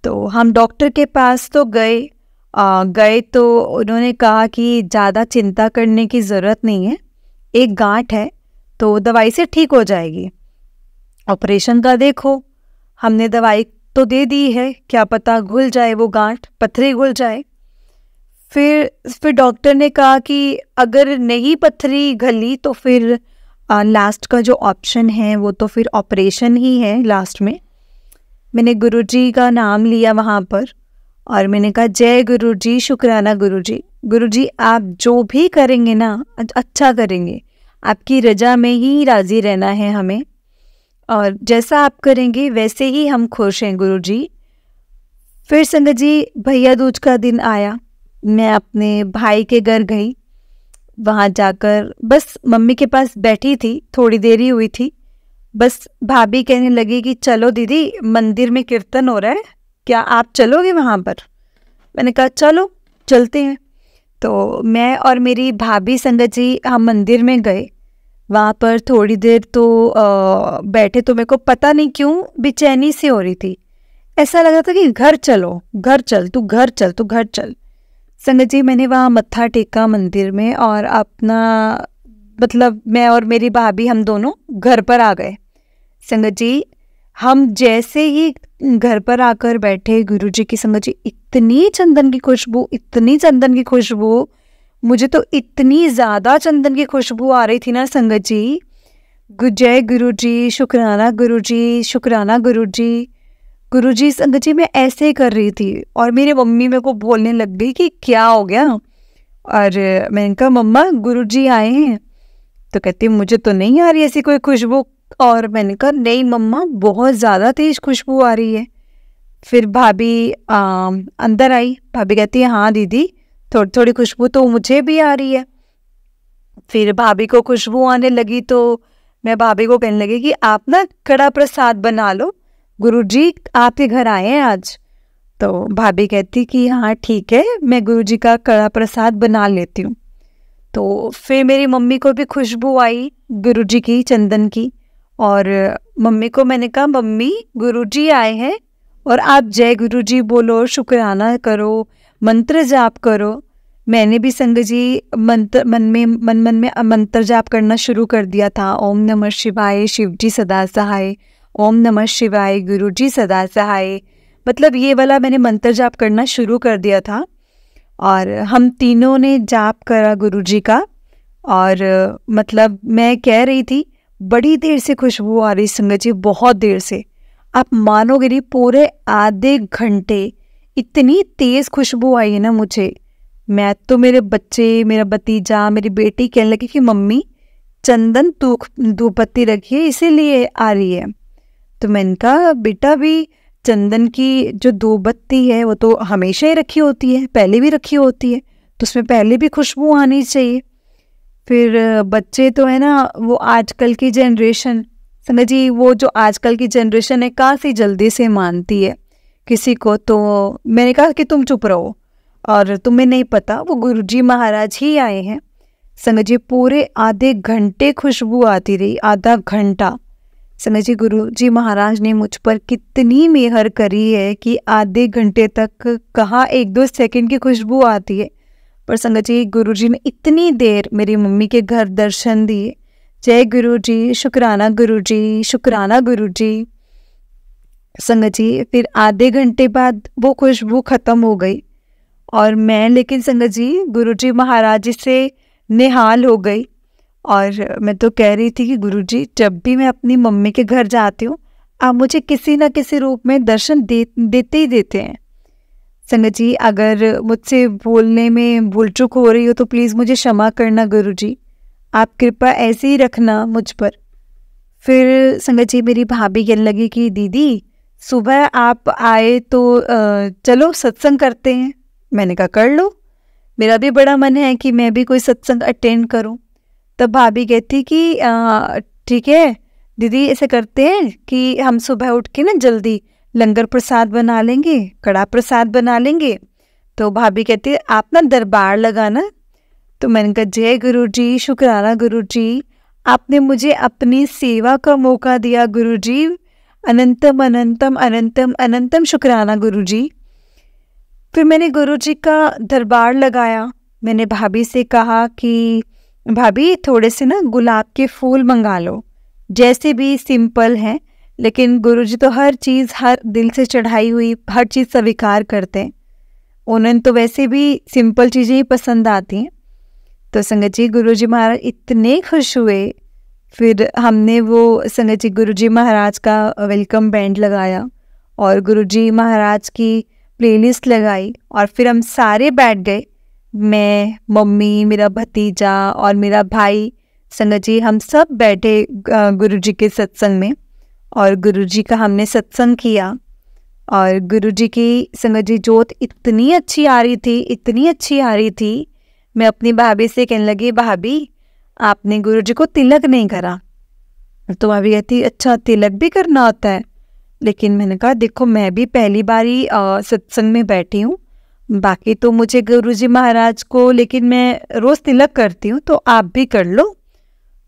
S1: तो हम डॉक्टर के पास तो गए तो उन्होंने कहा कि ज़्यादा चिंता करने की ज़रूरत नहीं है, एक गांठ है तो दवाई से ठीक हो जाएगी। ऑपरेशन का देखो, हमने दवाई तो दे दी है, क्या पता घुल जाए वो गांठ, पत्थरी घुल जाए। फिर डॉक्टर ने कहा कि अगर नहीं पत्थरी घली तो फिर लास्ट का जो ऑप्शन है वो तो फिर ऑपरेशन ही है लास्ट में। मैंने गुरुजी का नाम लिया वहाँ पर और मैंने कहा जय गुरुजी, शुक्राना गुरुजी। गुरुजी आप जो भी करेंगे ना अच्छा करेंगे, आपकी रजा में ही राज़ी रहना है हमें, और जैसा आप करेंगे वैसे ही हम खुश हैं गुरुजी। फिर संगत जी भैया दूज का दिन आया, मैं अपने भाई के घर गई। वहाँ जाकर बस मम्मी के पास बैठी थी, थोड़ी देर ही हुई थी, बस भाभी कहने लगी कि चलो दीदी मंदिर में कीर्तन हो रहा है, क्या आप चलोगे वहाँ पर? मैंने कहा चलो चलते हैं। तो मैं और मेरी भाभी संगत जी हम मंदिर में गए। वहाँ पर थोड़ी देर तो बैठे तो मेरे को पता नहीं क्यों बेचैनी सी हो रही थी, ऐसा लग रहा था कि घर चलो, घर चल तू, घर चल तू, घर चल। संगत जी मैंने वहाँ मत्था टेका मंदिर में और अपना मतलब मैं और मेरी भाभी हम दोनों घर पर आ गए। संगत जी हम जैसे ही घर पर आकर बैठे, गुरुजी की संगत जी इतनी चंदन की खुशबू, इतनी चंदन की खुशबू, मुझे तो इतनी ज़्यादा चंदन की खुशबू आ रही थी ना संगत जी। जय गुरुजी, शुक्राना गुरुजी, शुक्राना गुरुजी। गुरुजी संगत जी मैं ऐसे ही कर रही थी और मेरी मम्मी मेरे को बोलने लग गई कि क्या हो गया। और मैंने कहा मम्मा गुरुजी आए हैं, तो कहती मुझे तो नहीं आ रही ऐसी कोई खुशबू। और मैंने कहा नहीं मम्मा बहुत ज़्यादा तेज खुशबू आ रही है। फिर भाभी अंदर आई, भाभी कहती है हाँ दीदी थोड़ी थोड़ी खुशबू तो मुझे भी आ रही है। फिर भाभी को खुशबू आने लगी तो मैं भाभी को कहने लगी कि आप ना कड़ा प्रसाद बना लो, गुरुजी आपके घर आए हैं आज। तो भाभी कहती कि हाँ ठीक है, मैं गुरुजी का कड़ा प्रसाद बना लेती हूँ। तो फिर मेरी मम्मी को भी खुशबू आई गुरुजी की, चंदन की। और मम्मी को मैंने कहा मम्मी गुरुजी आए हैं और आप जय गुरुजी बोलो, शुक्राना करो, मंत्र जाप करो। मैंने भी संगत जी मन में मंत्र जाप करना शुरू कर दिया था। ओम नमः शिवाय, शिवजी सदा सहाय, ओम नमः शिवाय, गुरुजी सदा सहाय, मतलब ये वाला मैंने मंत्र जाप करना शुरू कर दिया था। और हम तीनों ने जाप करा गुरुजी का। और मतलब मैं कह रही थी बड़ी देर से खुशबू आ रही संगत जी, बहुत देर से, आप मानोगे नहीं पूरे आधे घंटे इतनी तेज़ खुशबू आई है ना मुझे। मैं तो मेरे बच्चे, मेरा भतीजा, मेरी बेटी कहने लगी कि मम्मी चंदन धूप पत्ती रखी है इसीलिए आ रही है। तो मैंने कहा बेटा भी चंदन की जो धूप बत्ती है वो तो हमेशा ही रखी होती है, पहले भी रखी होती है, तो उसमें पहले भी खुशबू आनी चाहिए। फिर बच्चे तो है ना वो आजकल की जनरेशन, संगत जी वो जो आजकल की जनरेशन है काफ़ी जल्दी से मानती है किसी को। तो मैंने कहा कि तुम चुप रहो और तुम्हें नहीं पता वो गुरुजी महाराज ही आए हैं। संगत जी पूरे आधे घंटे खुशबू आती रही, आधा घंटा। संगत जी गुरुजी महाराज ने मुझ पर कितनी मेहर करी है कि आधे घंटे तक कहाँ 1-2 सेकंड की खुशबू आती है, पर संगत जी गुरुजी ने इतनी देर मेरी मम्मी के घर दर्शन दिए। जय गुरुजी, शुक्राना गुरुजी, शुक्राना गुरुजी। संगत जी फिर आधे घंटे बाद वो खुशबू ख़त्म हो गई और मैं लेकिन संगत जी गुरुजी महाराज से निहाल हो गई। और मैं तो कह रही थी कि गुरुजी, जब भी मैं अपनी मम्मी के घर जाती हूँ आप मुझे किसी न किसी रूप में दर्शन देते ही देते हैं। संगत जी, अगर मुझसे बोलने में भूल चूक हो रही हो तो प्लीज़ मुझे क्षमा करना गुरुजी, आप कृपा ऐसे ही रखना मुझ पर। फिर संगत जी मेरी भाभी कहने लगी कि दीदी सुबह आप आए तो चलो सत्संग करते हैं। मैंने कहा कर लो, मेरा भी बड़ा मन है कि मैं भी कोई सत्संग अटेंड करूं। तब भाभी कहती कि ठीक है दीदी, ऐसे करते हैं कि हम सुबह उठ के ना जल्दी लंगर प्रसाद बना लेंगे, कड़ा प्रसाद बना लेंगे। तो भाभी कहती है आप ना दरबार लगाना। तो मैंने कहा जय गुरु जी, शुक्राना गुरु जी, आपने मुझे अपनी सेवा का मौका दिया गुरु जी, अनंतम अनंतम अनंतम अनंतम शुक्राना गुरु जी। फिर मैंने गुरु जी का दरबार लगाया। मैंने भाभी से कहा कि भाभी थोड़े से ना गुलाब के फूल मंगा लो, जैसे भी सिंपल हैं, लेकिन गुरुजी तो हर चीज़ हर दिल से चढ़ाई हुई हर चीज़ स्वीकार करते हैं, उन्हें तो वैसे भी सिंपल चीज़ें ही पसंद आती हैं। तो संगत जी गुरुजी महाराज इतने खुश हुए। फिर हमने वो संगत जी गुरुजी महाराज का वेलकम बैंड लगाया और गुरुजी महाराज की प्लेलिस्ट लगाई और फिर हम सारे बैठ गए, मैं, मम्मी, मेरा भतीजा और मेरा भाई। संगत जी हम सब बैठे गुरुजी के सत्संग में और गुरुजी का हमने सत्संग किया। और गुरुजी की संगत जी जोत इतनी अच्छी आ रही थी, इतनी अच्छी आ रही थी। मैं अपनी भाभी से कहने लगी भाभी आपने गुरुजी को तिलक नहीं करा। तो भाभी कहती अच्छा तिलक भी करना होता है। लेकिन मैंने कहा देखो मैं भी पहली बारी सत्संग में बैठी हूँ, बाकी तो मुझे गुरुजी महाराज को, लेकिन मैं रोज़ तिलक करती हूँ तो आप भी कर लो।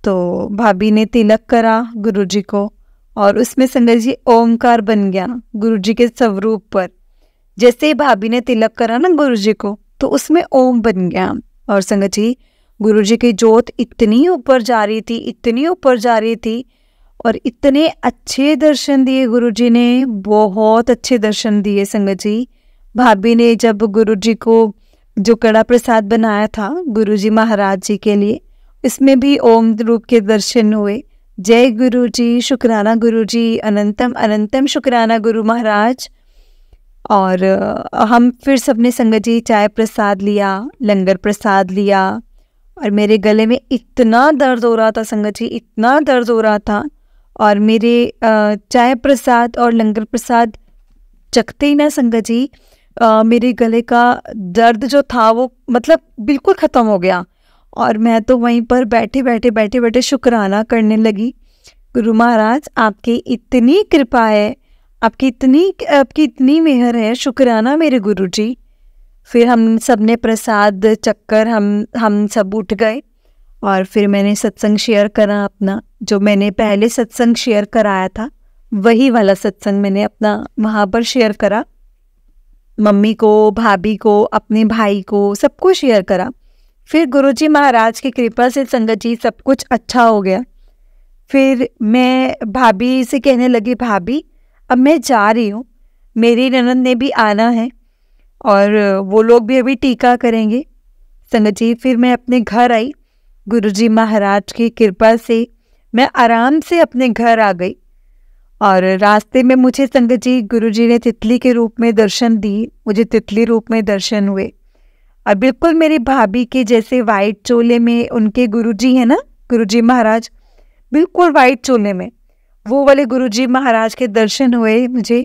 S1: तो भाभी ने तिलक करा गुरुजी को और उसमें संगत जी ओमकार बन गया गुरुजी के स्वरूप पर। जैसे ही भाभी ने तिलक करा ना गुरुजी को तो उसमें ओम बन गया। और संगत जी गुरुजी की जोत इतनी ऊपर जा रही थी, इतनी ऊपर जा रही थी और इतने अच्छे दर्शन दिए गुरुजी ने, बहुत अच्छे दर्शन दिए संगत जी। भाभी ने जब गुरुजी को जो कड़ा प्रसाद बनाया था गुरुजी महाराज जी के लिए, इसमें भी ओम रूप के दर्शन हुए। जय गुरु जी, शुक्राना गुरु जी, अनंतम अनंतम शुक्राना गुरु महाराज। और हम फिर सबने संगत जी चाय प्रसाद लिया, लंगर प्रसाद लिया और मेरे गले में इतना दर्द हो रहा था संगत जी, इतना दर्द हो रहा था। और मेरे चाय प्रसाद और लंगर प्रसाद चखते ही ना संगत जी मेरे गले का दर्द जो था वो मतलब बिल्कुल ख़त्म हो गया। और मैं तो वहीं पर बैठे बैठे शुक्राना करने लगी, गुरु महाराज आपकी इतनी कृपा है, आपकी इतनी मेहर है, शुक्राना मेरे गुरु जी। फिर हम सब ने प्रसाद चक्कर हम सब उठ गए और फिर मैंने सत्संग शेयर करा अपना, जो मैंने पहले सत्संग शेयर कराया था वही वाला सत्संग मैंने अपना वहाँ पर शेयर करा। मम्मी को, भाभी को, अपने भाई को, सबको शेयर करा। फिर गुरुजी महाराज की कृपा से संगत जी सब कुछ अच्छा हो गया। फिर मैं भाभी से कहने लगी भाभी अब मैं जा रही हूँ, मेरी ननद ने भी आना है और वो लोग भी अभी टीका करेंगे। संगत जी फिर मैं अपने घर आई, गुरुजी महाराज की कृपा से मैं आराम से अपने घर आ गई। और रास्ते में मुझे संगत जी गुरुजी ने तितली के रूप में दर्शन दिए, मुझे तितली रूप में दर्शन हुए। और बिल्कुल मेरी भाभी के जैसे वाइट चोले में उनके गुरुजी है ना, गुरुजी महाराज, बिल्कुल वाइट चोले में वो वाले गुरुजी महाराज के दर्शन हुए मुझे।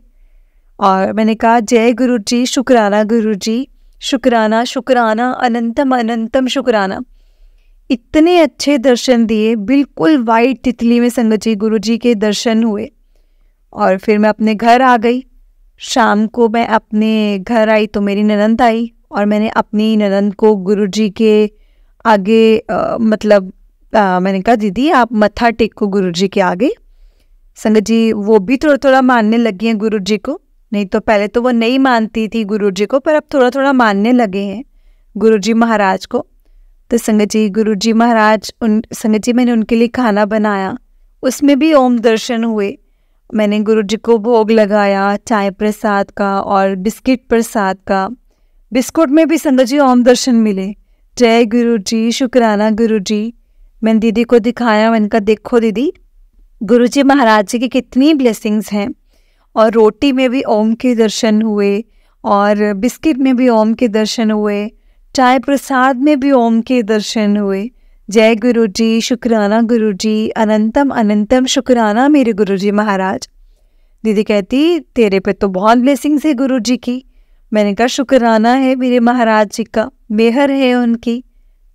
S1: और मैंने कहा जय गुरुजी, शुक्राना गुरुजी, शुक्राना शुक्राना अनंतम अनंतम शुक्राना। इतने अच्छे दर्शन दिए, बिल्कुल वाइट तितली में संगत जी गुरुजी के दर्शन हुए। और फिर मैं अपने घर आ गई। शाम को मैं अपने घर आई तो मेरी ननंद आई और मैंने अपनी ननंद को गुरुजी के आगे मैंने कहा दीदी आप मत्था टेको गुरुजी के आगे। संगत जी वो भी थोड़ा थोड़ा मानने लगी हैं गुरुजी को, नहीं तो पहले तो वो नहीं मानती थी गुरुजी को, पर अब थोड़ा थोड़ा मानने लगे हैं गुरुजी महाराज को। तो संगत जी गुरुजी महाराज संगत जी मैंने उनके लिए खाना बनाया, उसमें भी ओम दर्शन हुए। मैंने गुरुजी को भोग लगाया चाय प्रसाद का और बिस्किट प्रसाद का। बिस्कुट में भी संगत जी ओम दर्शन मिले। जय गुरु जी, शुक्राना गुरु जी, मैंने दीदी को दिखाया, मैंने कहा देखो दीदी, गुरुजी महाराज जी की कितनी ब्लेसिंग्स हैं। और रोटी में भी ओम के दर्शन हुए, और बिस्किट में भी ओम के दर्शन हुए, चाय प्रसाद में भी ओम के दर्शन हुए। जय गुरुजी, शुक्राना गुरुजी, अनंतम अनंतम शुक्राना मेरे गुरुजी महाराज। दीदी कहती तेरे पे तो बहुत ब्लेसिंग्स है गुरुजी की। मैंने कहा शुक्राना है मेरे महाराज जी का, मेहर है उनकी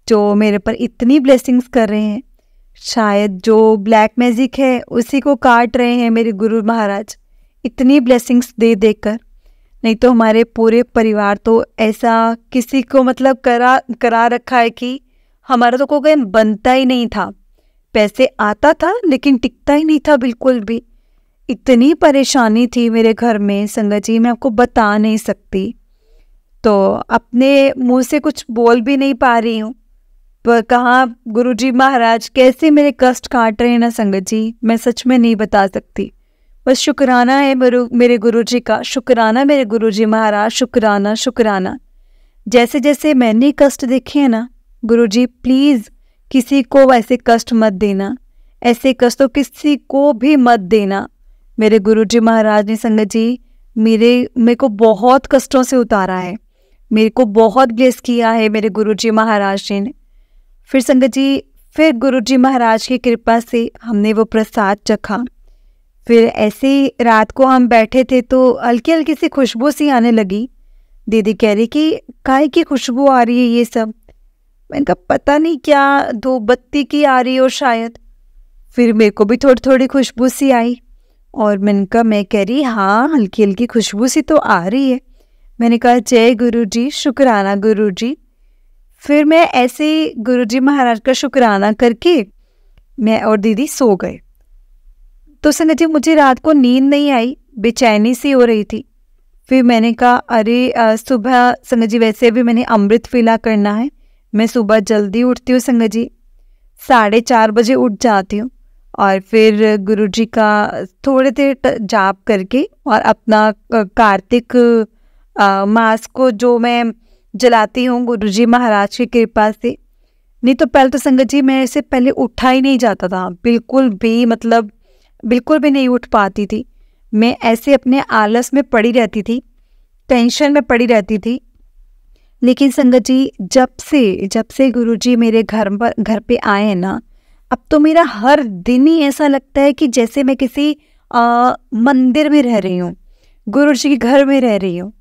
S1: जो मेरे पर इतनी ब्लेसिंग्स कर रहे हैं। शायद जो ब्लैक मैजिक है उसी को काट रहे हैं मेरे गुरु महाराज, इतनी ब्लेसिंग्स दे देकर। नहीं तो हमारे पूरे परिवार तो ऐसा किसी को मतलब करा रखा है कि हमारा तो कोई बनता ही नहीं था। पैसे आता था लेकिन टिकता ही नहीं था बिल्कुल भी। इतनी परेशानी थी मेरे घर में संगत जी, मैं आपको बता नहीं सकती। तो अपने मुंह से कुछ बोल भी नहीं पा रही हूँ, पर कहाँ गुरुजी महाराज कैसे मेरे कष्ट काट रहे हैं ना संगत जी, मैं सच में नहीं बता सकती। बस शुक्राना है मेरे गुरुजी का, शुक्राना मेरे गुरुजी महाराज, शुक्राना शुक्राना। जैसे जैसे मैंने कष्ट देखे हैं ना गुरुजी, प्लीज़ किसी को ऐसे कष्ट मत देना, ऐसे कष्ट तो किसी को भी मत देना। मेरे गुरुजी महाराज ने संगत जी मेरे को बहुत कष्टों से उतारा है, मेरे को बहुत ब्लेस किया है मेरे गुरुजी महाराज जी ने। फिर संगत जी, फिर गुरुजी महाराज की कृपा से हमने वो प्रसाद चखा। फिर ऐसे ही रात को हम बैठे थे तो हल्की हल्की सी खुशबू सी आने लगी। दीदी कह रही कि काय की खुशबू आ रही है ये सब। मैंने कहा पता नहीं क्या, धूप बत्ती की आ रही हो शायद। फिर मेरे को भी थोड़ी थोड़ी खुशबू सी आई, और मैंने कहा, मैं कह रही हाँ हल्की हल्की खुशबू सी तो आ रही है। मैंने कहा जय गुरुजी, शुक्राना गुरुजी। फिर मैं ऐसे ही गुरुजी महाराज का शुक्राना करके मैं और दीदी सो गए। तो संगत जी मुझे रात को नींद नहीं आई, बेचैनी सी हो रही थी। फिर मैंने कहा अरे सुबह संगत जी वैसे भी मैंने अमृत वेला करना है, मैं सुबह जल्दी उठती हूँ संगत जी, 4:30 बजे उठ जाती हूँ। और फिर गुरुजी का थोड़े देर जाप करके और अपना कार्तिक मास को जो मैं जलाती हूँ गुरुजी महाराज की कृपा से। नहीं तो पहले तो संगत जी मैं इससे पहले उठा ही नहीं जाता था, बिल्कुल भी, मतलब बिल्कुल भी नहीं उठ पाती थी। मैं ऐसे अपने आलस में पड़ी रहती थी, टेंशन में पड़ी रहती थी। लेकिन संगत जी जब से गुरुजी मेरे घर पे आए हैं ना, अब तो मेरा हर दिन ही ऐसा लगता है कि जैसे मैं किसी मंदिर में रह रही हूँ, गुरुजी के घर में रह रही हूँ।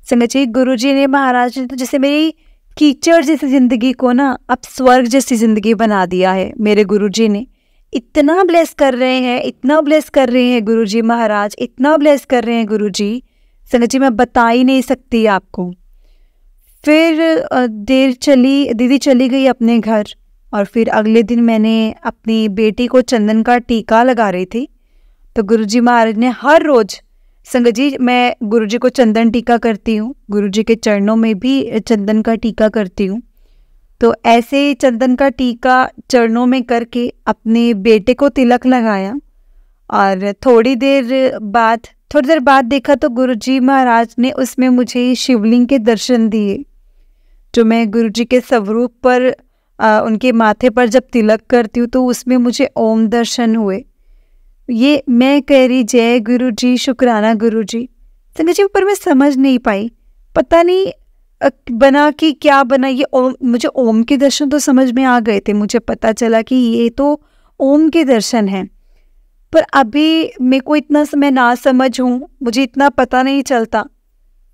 S1: संगत जी गुरुजी ने, महाराज ने तो जैसे मेरी कीचड़ जैसी जिंदगी को ना अब स्वर्ग जैसी जिंदगी बना दिया है। मेरे गुरुजी ने इतना ब्लेस कर रहे हैं, इतना ब्लेस कर रहे हैं गुरुजी महाराज, इतना ब्लेस कर रहे हैं गुरुजी, संगत जी मैं बता ही नहीं सकती आपको। फिर दीदी चली गई अपने घर, और फिर अगले दिन मैंने अपनी बेटी को चंदन का टीका लगा रही थी। तो गुरुजी महाराज ने हर रोज़, संगत जी मैं गुरुजी को चंदन टीका करती हूँ, गुरुजी के चरणों में भी चंदन का टीका करती हूँ। तो ऐसे चंदन का टीका चरणों में करके अपने बेटे को तिलक लगाया। और थोड़ी देर बाद देखा तो गुरुजी महाराज ने उसमें मुझे शिवलिंग के दर्शन दिए। जो मैं गुरुजी के स्वरूप पर उनके माथे पर जब तिलक करती हूँ तो उसमें मुझे ओम दर्शन हुए। ये मैं कह रही जय गुरुजी, शुक्राना गुरुजी। संगत जी पर मैं समझ नहीं पाई, पता नहीं बना कि क्या बना ये ओम। मुझे ओम के दर्शन तो समझ में आ गए थे, मुझे पता चला कि ये तो ओम के दर्शन हैं, पर अभी मेरे को इतना मैं ना समझ हूँ, मुझे इतना पता नहीं चलता।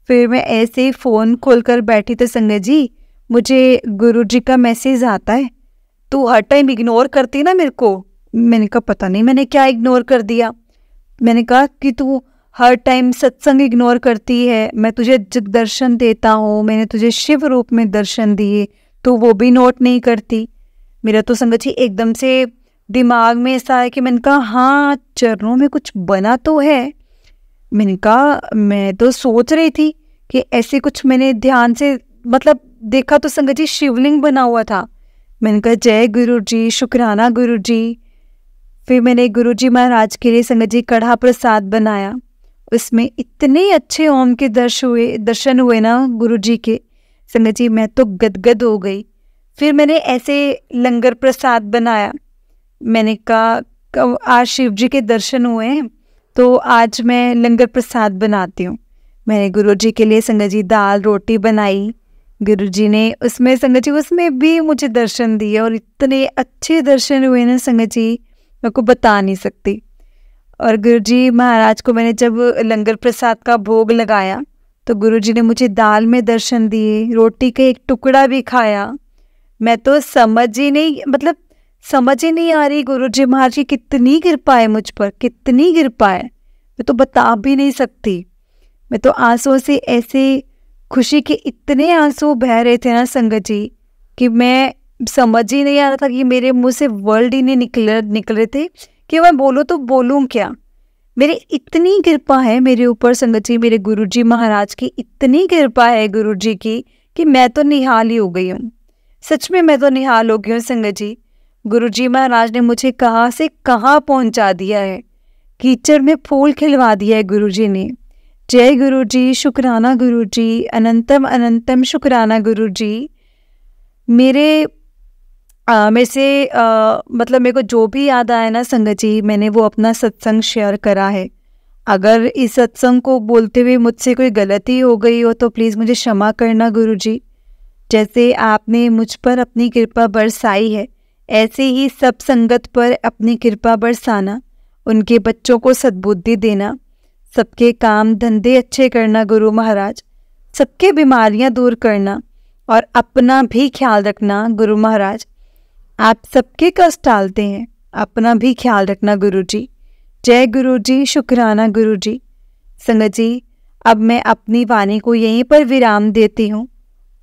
S1: फिर मैं ऐसे ही फ़ोन खोलकर बैठी तो संगत जी मुझे गुरुजी का मैसेज आता है, तू हर टाइम इग्नोर करती ना मेरे को। मैंने कहा पता नहीं मैंने क्या इग्नोर कर दिया। मैंने कहा कि तू हर टाइम सत्संग इग्नोर करती है, मैं तुझे दर्शन देता हूँ, मैंने तुझे शिव रूप में दर्शन दिए, तो वो भी नोट नहीं करती। मेरा तो संगत जी एकदम से दिमाग में ऐसा है कि मैंने कहा हाँ चरणों में कुछ बना तो है। मैंने कहा मैं तो सोच रही थी कि ऐसे कुछ, मैंने ध्यान से मतलब देखा तो संगत जी शिवलिंग बना हुआ था। मैंने कहा जय गुरुजी, शुक्राना गुरुजी। फिर मैंने गुरुजी महाराज के लिए संगत जी कढ़ा प्रसाद बनाया, उसमें इतने अच्छे ओम के दर्शन हुए ना गुरुजी के, संगत जी मैं तो गदगद हो गई। फिर मैंने ऐसे लंगर प्रसाद बनाया। मैंने कहा आज शिव जी के दर्शन हुए हैं तो आज मैं लंगर प्रसाद बनाती हूँ। मैंने गुरु जी के लिए संगत जी दाल रोटी बनाई। गुरु जी ने उसमें संगत जी उसमें भी मुझे दर्शन दिए और इतने अच्छे दर्शन हुए ना संगत जी, मैं को बता नहीं सकती। और गुरु जी महाराज को मैंने जब लंगर प्रसाद का भोग लगाया तो गुरु जी ने मुझे दाल में दर्शन दिए, रोटी का एक टुकड़ा भी खाया। मैं तो समझ ही नहीं आ रही गुरु जी महाराज की कितनी कृपा है मुझ पर, कितनी कृपा है, मैं तो बता भी नहीं सकती। मैं तो आंसुओं से ऐसे खुशी के इतने आंसू बह रहे थे ना संगत जी कि मैं समझ ही नहीं आ रहा था कि मेरे मुंह से वर्ड ही नहीं निकल रहे थे कि मैं बोलूँ तो बोलूँ क्या। मेरी इतनी कृपा है मेरे ऊपर संगत जी, मेरे गुरु जी महाराज की इतनी कृपा है गुरु जी की कि मैं तो निहाल ही हो गई हूँ। सच में मैं तो निहाल हो गई हूँ संगत जी। गुरु जी महाराज ने मुझे कहाँ से कहाँ पहुँचा दिया है, कीचड़ में फूल खिलवा दिया है गुरु जी ने। जय गुरु जी, शुक्राना गुरु जी, अनंतम अनंतम शुक्राना गुरु जी। मेरे से मेरे को जो भी याद आया ना संगत जी, मैंने वो अपना सत्संग शेयर करा है। अगर इस सत्संग को बोलते हुए मुझसे कोई गलती हो गई हो तो प्लीज़ मुझे क्षमा करना गुरु जी। जैसे आपने मुझ पर अपनी कृपा बरसाई है ऐसे ही सब संगत पर अपनी कृपा बरसाना, उनके बच्चों को सद्बुद्धि देना, सबके काम धंधे अच्छे करना गुरु महाराज, सबके बीमारियां दूर करना और अपना भी ख्याल रखना गुरु महाराज। आप सबके कष्ट टालते हैं, अपना भी ख्याल रखना गुरु जी। जय गुरु जी, शुक्राना गुरु जी। संगत जी, अब मैं अपनी वाणी को यहीं पर विराम देती हूँ।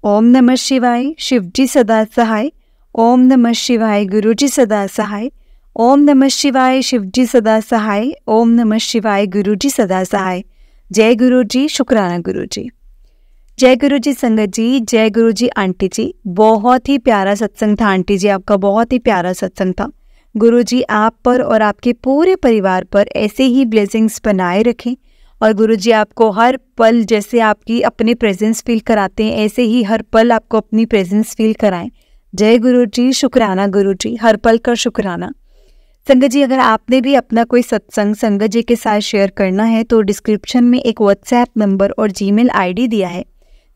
S1: ओम नमः शिवाय, शिव जी सदा सहाय। ओम नमः शिवाय, गुरु जी सदा सहाय। ओम नमः शिवाय, शिव जी सदा सहाय। ओम नमः शिवाय, गुरु जी सदा सहाय। जय गुरु जी, शुक्राना गुरु जी। जय गुरु जी संगत जी, जय गुरु जी आंटी जी। बहुत ही प्यारा सत्संग था आंटी जी, आपका बहुत ही प्यारा सत्संग था। गुरु जी आप पर और आपके पूरे परिवार पर ऐसे ही ब्लेसिंग्स बनाए रखें और गुरु जी आपको हर पल जैसे आपकी अपनी प्रेजेंस फील कराते हैं ऐसे ही हर पल आपको अपनी प्रेजेंस फील कराएं। जय गुरु जी, शुक्राना गुरु जी, हर पल का शुक्राना। संगत जी, अगर आपने भी अपना कोई सत्संग संगत जी के साथ शेयर करना है तो डिस्क्रिप्शन में एक व्हाट्सएप नंबर और जीमेल आईडी दिया है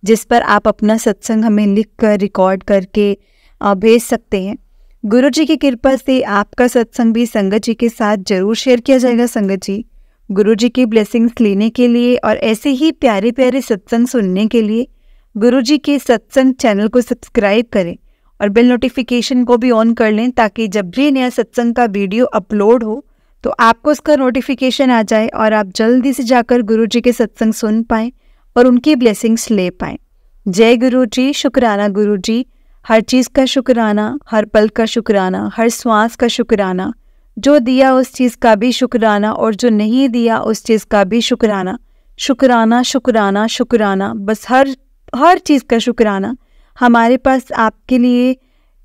S1: जिस पर आप अपना सत्संग हमें लिख कर रिकॉर्ड करके भेज सकते हैं। गुरु जी की कृपा से आपका सत्संग भी संगत जी के साथ जरूर शेयर किया जाएगा। संगत जी, गुरु जी की ब्लेसिंग्स लेने के लिए और ऐसे ही प्यारे प्यारे सत्संग सुनने के लिए गुरु जी के सत्संग चैनल को सब्सक्राइब करें और बेल नोटिफिकेशन को भी ऑन कर लें ताकि जब भी नया सत्संग का वीडियो अपलोड हो तो आपको उसका नोटिफिकेशन आ जाए और आप जल्दी से जाकर गुरु जी के सत्संग सुन पाएँ और उनकी ब्लेसिंग्स ले पाएँ। जय गुरु जी, शुक्राना गुरु जी। हर चीज़ का शुक्राना, हर पल का शुक्राना, हर श्वास का शुक्राना, जो दिया उस चीज़ का भी शुक्राना और जो नहीं दिया उस चीज़ का भी शुक्राना। शुक्राना शुक्राना शुक्राना, बस हर चीज़ का शुक्राना। हमारे पास आपके लिए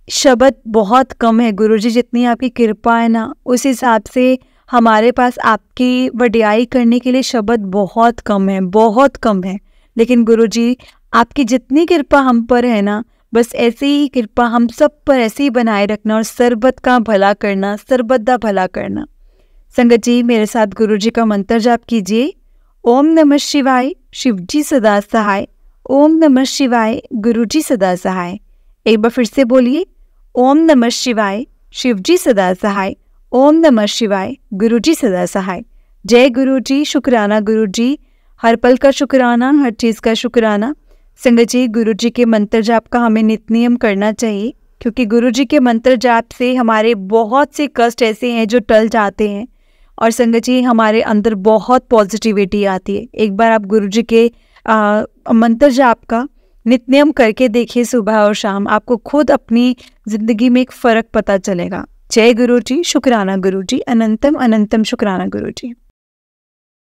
S1: शब्द बहुत कम है गुरु जी, जितनी आपकी कृपा है ना उस हिसाब से हमारे पास आपकी वडियाई करने के लिए शब्द बहुत कम है, बहुत कम है। लेकिन गुरु जी आपकी जितनी कृपा हम पर है ना, बस ऐसे ही कृपा हम सब पर ऐसे ही बनाए रखना और सर्बत का भला करना, सर्बदा भला करना। संगत जी, मेरे साथ गुरु जी का मंत्र जाप कीजिए। ओम नमः शिवाय, शिव जी सदा सहाय। ओम नमः शिवाय, गुरु जी सदा सहाय। एक बार फिर से बोलिए, ओम नमः शिवाय, शिव जी सदा सहाय। ओम नमः शिवाय, गुरु जी सदा सहाय। जय गुरु जी, शुक्राना गुरु जी, हर पल का शुक्राना, हर चीज़ का शुक्राना। संगत जी, गुरु जी के मंत्र जाप का हमें नित्य नियम करना चाहिए क्योंकि गुरु जी के मंत्र जाप से हमारे बहुत से कष्ट ऐसे हैं जो टल जाते हैं और संगत जी हमारे अंदर बहुत पॉजिटिविटी आती है। एक बार आप गुरु जी के मंत्र जाप का नित्य नियम करके देखिए सुबह और शाम, आपको खुद अपनी ज़िंदगी में एक फ़र्क पता चलेगा। जय गुरु जी, शुक्राना गुरु जी, अनंतम अनंतम शुक्राना गुरु जी।